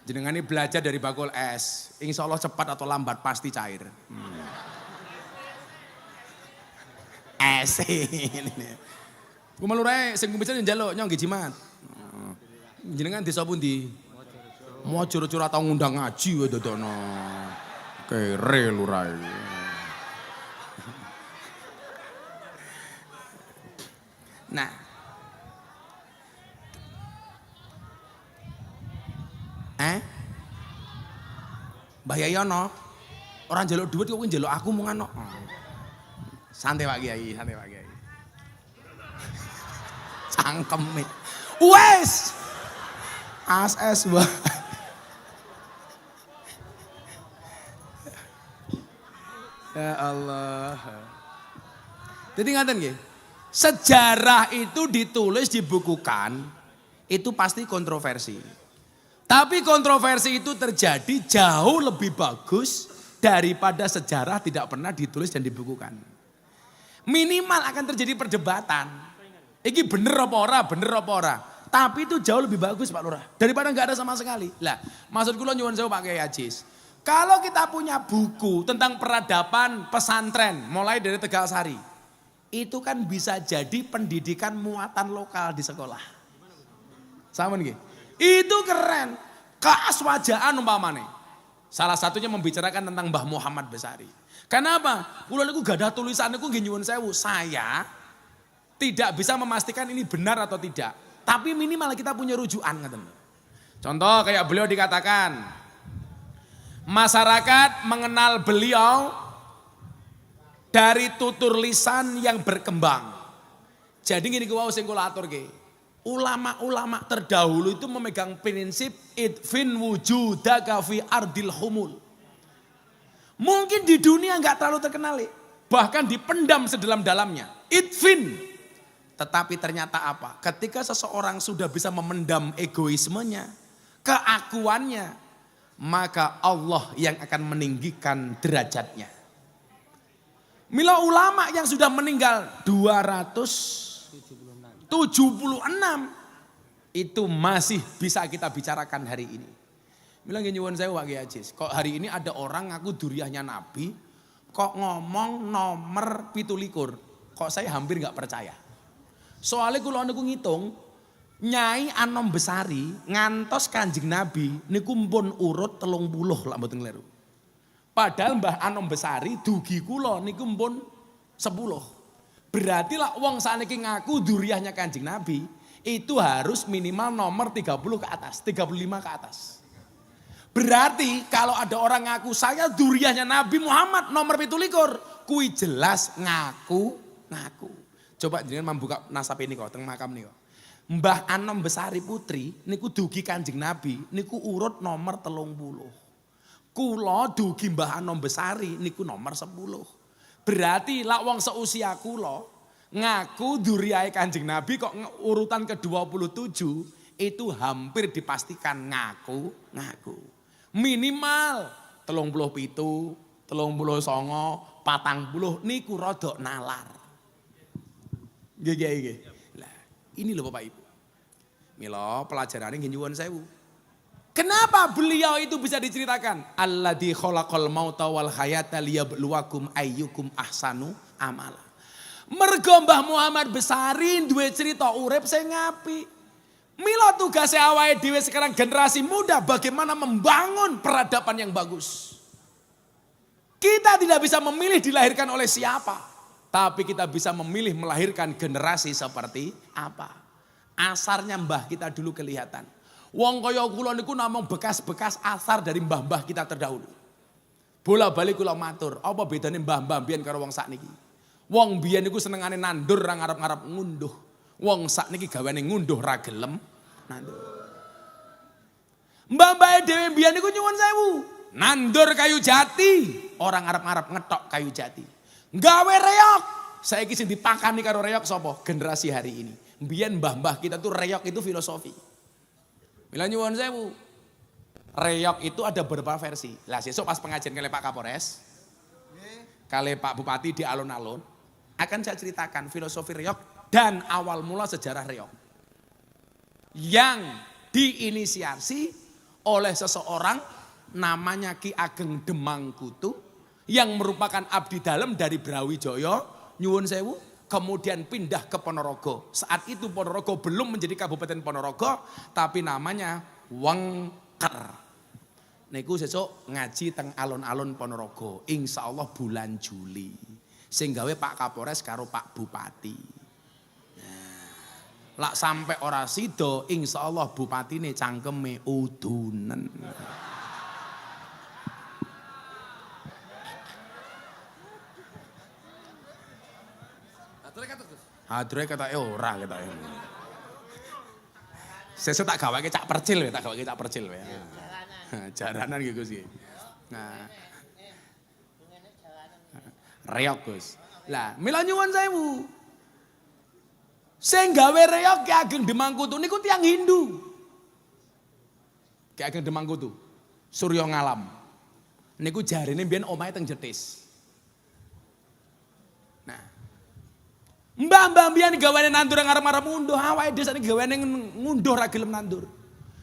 Jenengan ini belajar dari bakul es, insya Allah cepat atau lambat pasti cair. Es ini. Kumpul lurah sing kumpul njaluk nyong nggih jimat. Jenengan desa pundi? Mau curu-curu atau ngundang ngaji wae dodono. Kere lurah. Nah. Mbah Yayono, orang njaluk duit kok njaluk aku mung ngono. Santai Pak Kiai. Cangkeme. Wes. As wae. Ya Allah. Jadi ngaten nggih. Sejarah itu ditulis dibukukan itu pasti kontroversi. Tapi kontroversi itu terjadi jauh lebih bagus daripada sejarah tidak pernah ditulis dan dibukukan. Minimal akan terjadi perdebatan. Iki bener apa ora? Tapi itu jauh lebih bagus Pak Lurah. Daripada nggak ada sama sekali. Lah, maksud kula nyuwun sewu Pak Kiai Ajis. Kalau kita punya buku tentang peradaban pesantren mulai dari Tegalsari. Itu kan bisa jadi pendidikan muatan lokal di sekolah. Sama nih. Itu keren. Keaswajaan umpamane. Salah satunya membicarakan tentang Mbah Muhammad Besari. Kenapa? Kula niku gadah tulisan niku nggih nyuwun sewu. Saya tidak bisa memastikan ini benar atau tidak. Tapi minimal kita punya rujukan ngoten. Contoh kayak beliau dikatakan, masyarakat mengenal beliau dari tutur lisan yang berkembang. Jadi gini wau sing kula aturke. Ulama-ulama terdahulu itu memegang prinsip idfin wujudaka fi ardil humul. Mungkin di dunia enggak terlalu terkenal, bahkan dipendam sedalam-dalamnya. Idfin. Tetapi ternyata apa? Ketika seseorang sudah bisa memendam egoismenya, keakuannya, maka Allah yang akan meninggikan derajatnya. Mila ulama yang sudah meninggal 276 itu masih bisa kita bicarakan hari ini. Mila nyuwun saya Pak Kiai Ajis, kok hari ini ada orang ngaku duriahnya Nabi, kok ngomong nomor 17, kok saya hampir nggak percaya. Soalnya kalau niku ngitung, Nyai Anom Besari ngantos Kanjeng Nabi niku pun urut 30 lah mboten kleru. Padahal Mbah Anom Besari dugi kula niku pun 10. Berarti lah wong sakniki ngaku duriahnya Kanjeng Nabi itu harus minimal nomor 30 ke atas, 35 ke atas. Berarti kalau ada orang ngaku saya duriahnya Nabi Muhammad nomor 17, kui jelas ngaku. Coba jenengan membuka nasab ini kok, teng makam nih kok. Mbah Anom Besari Putri niku dugi Kanjeng Nabi niku urut nomor 30. Kula dugi Mbah Anom Besari niku nomor 10. Berarti lak wong seusia kula ngaku duriyahe Kanjeng Nabi kok urutan ke-27 itu hampir dipastikan ngaku. Minimal 37, 39, 40 niku rodok nalar. Nggih. Lah, ini loh Bapak Ibu. Mila pelajarannya nggih nyuwun sewu. Kenapa beliau itu bisa diceritakan? Alladzi khalaqal mauta wal hayata liyabluwakum ayyukum ahsanu amala. Mergo Mbah Muhammad Besari duwe cerita urip sing apik. Mila tugasnya awake dhewe sekarang generasi muda bagaimana membangun peradaban yang bagus. Kita tidak bisa memilih dilahirkan oleh siapa, tapi kita bisa memilih melahirkan generasi seperti apa. Asarnya mbah kita dulu kelihatan. Wong kaya kula niku namung bekas-bekas asar dari mbah-mbah kita terdahulu. Bola-balik kula matur, apa bedane mbah-mbah mbiyen karo wong sakniki? Wong mbiyen niku senengane nandur ra ngarep-ngarep ngunduh. Wong sakniki gaweane ngunduh ra gelem nandur. Mbah-mbah dhewe mbiyen niku nyuwun sewu, nandur kayu jati, orang ngarep-ngarep ngetok kayu jati. Gawe reok. Saiki sing dipakani karo reok sapa? Generasi hari ini. Mbiyen mbah-mbah kita tuh reok itu filosofi. Mila nyuwun sewu. Reok itu ada beberapa versi. Lah sesuk pas pengajian kali Pak Kapolres, kali Pak Bupati di alun-alun, akan saya ceritakan filosofi reok dan awal mula sejarah reok. Yang diinisiasi oleh seseorang namanya Ki Ageng Demangkutu yang merupakan abdi dalem dari Brawijaya, nyuwun sewu, kemudian pindah ke Ponorogo. Saat itu Ponorogo belum menjadi Kabupaten Ponorogo, tapi namanya Wengker. Niku sesuk ngaji teng alun-alun Ponorogo, insya Allah bulan Juli. Sing gawe Pak Kapolres karo Pak Bupati. Lak sampai ora sida, insya Allah bupatine cangkeme udunen. Hadure kata ora kata. Sesuk tak gawake cak percil ya, Jaranan gitu sih. Nah. Reok Gus. Lah, mila nyuwun sewu. Sing gawe reok Ki Ageng Demangkutu niku tiyang Hindu. Ki Ageng Demangkutu, Surya Ngalam. Niku jarine mbiyen omahe teng Jetis. Nah. Mbah-mbah mbiyen gawane nandur ngarep-arep ngunduh, awake dhewe sakniki gawane ngunduh ra gelem nandur.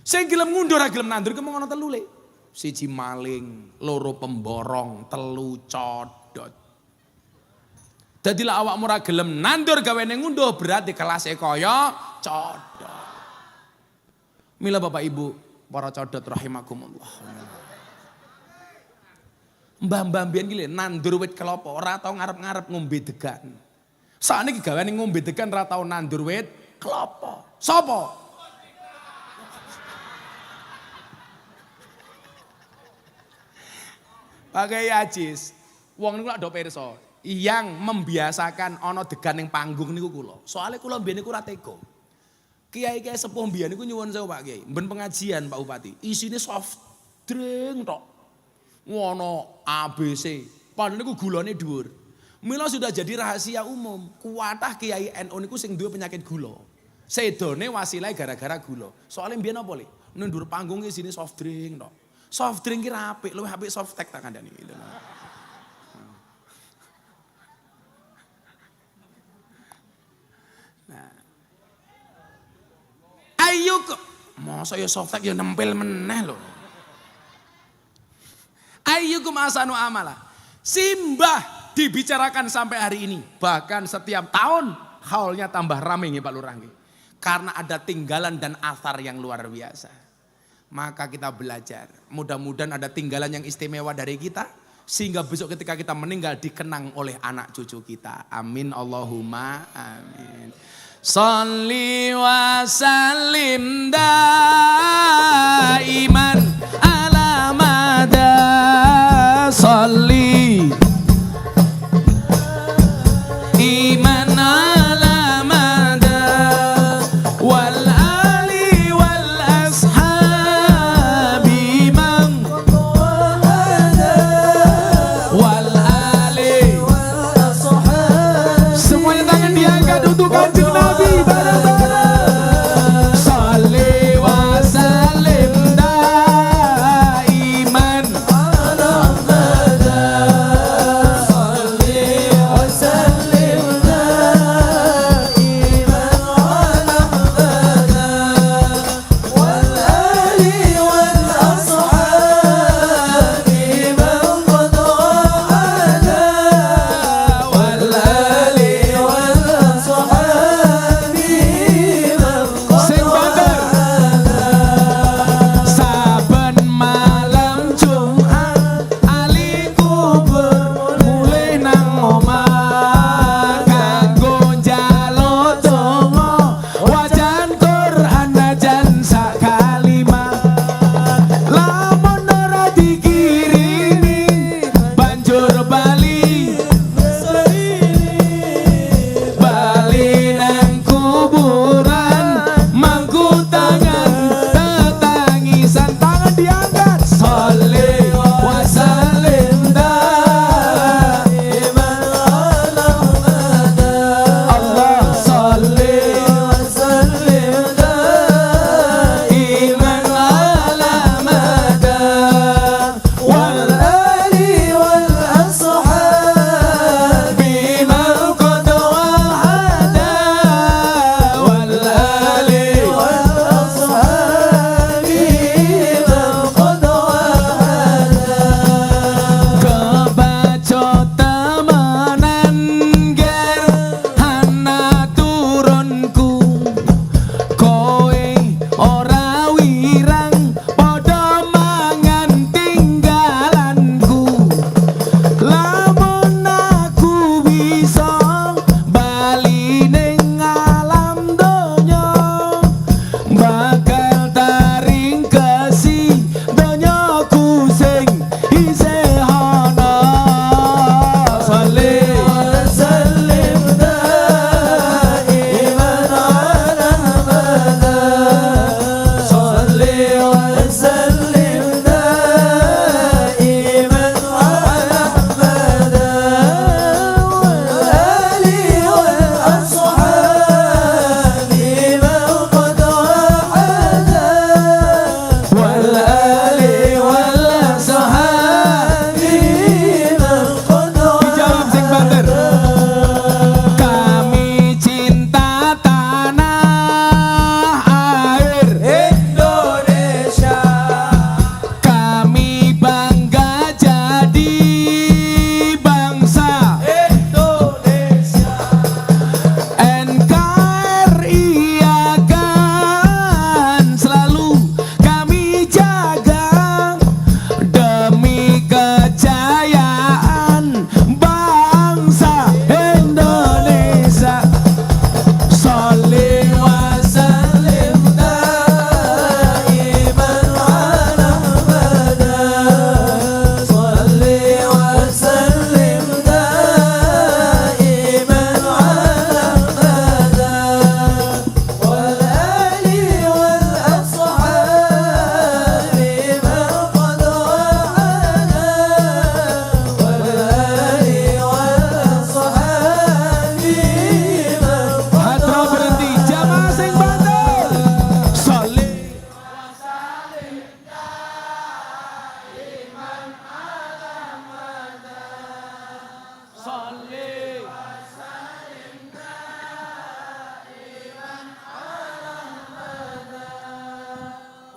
Sing gelem ngunduh ra gelem nandur ku mung ana telu le. Siji maling, loro pemborong, telu codot. Dadi lek awakmu ora gelem nandur gaweane ngunduh berarti kelase kaya codot. Mila Bapak Ibu, para codot rahimakumullah. Mbah-mbah mbiyen ki lho nandur wit kelapa ora tau ngarep-ngarep ngombe degan. Sakniki gaweane ngombe degan ora tau nandur wit kelapa. Sapa? Pakai Ajis. Wong niku lak do pirsa. Yang membiasakan ana degan ning panggung niku kula. Soale kula mbiyen niku ora tega. Kiai-kiai sepuh mbiyen niku nyuwun sewu Pak Kiai, mben pengajian Pak Bupati. Isine soft drink tok. Ngono ABC, padahal niku gulane dhuwur. Mila sudah jadi rahasia umum, kuatah Kiai NU niku sing duwe penyakit gula. Sedone wasilahe gara-gara gula. Soalnya mbiyen apa Le? Nundur panggung isine soft drink tok. Soft drink ki ra apik, luwih apik soft tech tak kandhani gitu. Nah. Ayo kok, masa ya soft tech ya nempel meneh lho. Ayyukum ahsanu amala. Simbah dibicarakan sampai hari ini. Bahkan setiap tahun haulnya tambah rame nih Pak Lurah. Karena ada tinggalan dan athar yang luar biasa. Maka kita belajar. Mudah-mudahan ada tinggalan yang istimewa dari kita. Sehingga besok ketika kita meninggal dikenang oleh anak cucu kita. Amin Allahumma amin. Sholli wa sallim daiman ala mada sholli iman ala mada wal ali wal ashabi man wal ali wal ashabi. Semuanya tangan diangkat untuk kanjeng Nabi. Sholli wa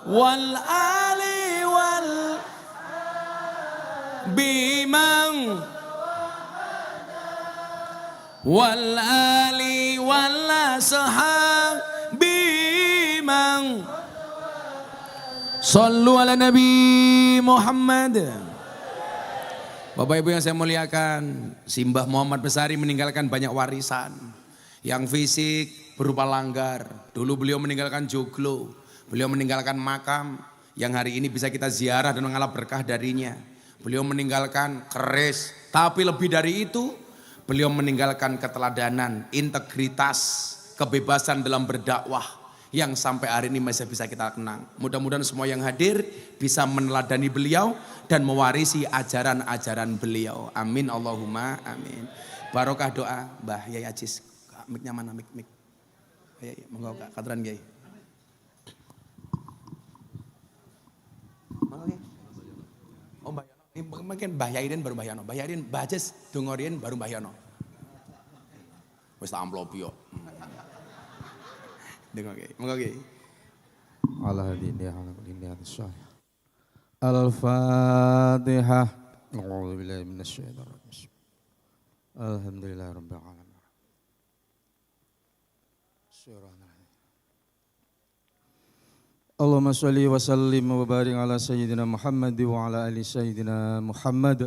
wal ali wal bimang wal ali wal ashabi man sallu ala nabi Muhammad. Bapak Ibu yang saya muliakan, Simbah Muhammad Besari meninggalkan banyak warisan. Yang fisik berupa langgar. Dulu beliau meninggalkan joglo, beliau meninggalkan makam yang hari ini bisa kita ziarah dan mengalami berkah darinya. Beliau meninggalkan keris, tapi lebih dari itu beliau meninggalkan keteladanan, integritas, kebebasan dalam berdakwah yang sampai hari ini masih bisa kita kenang. Mudah-mudahan semua yang hadir bisa meneladani beliau dan mewarisi ajaran-ajaran beliau. Amin Allahumma amin. Barokah doa Mbah Yai Ajis. Miknya mana mik? Ya, monggo Kak Kadran Kiai. Oh Mbah Yono, mungkin Mbah Yairin baru Mbah Yono. Mbah Yairin, Mbah Ajis dongorin baru Mbah Yono. Wis tak amplopi yo. Dengar Kiai, monggo Kiai. Ala hadini ala kulli syahih. Al-Fatihah. A'udzu billahi minasyaitonir rajim. Alhamdulillahirabbil alamin. Allahumma shalli wa sallim wa barik ala sayyidina Muhammad wa ala ali sayyidina Muhammad.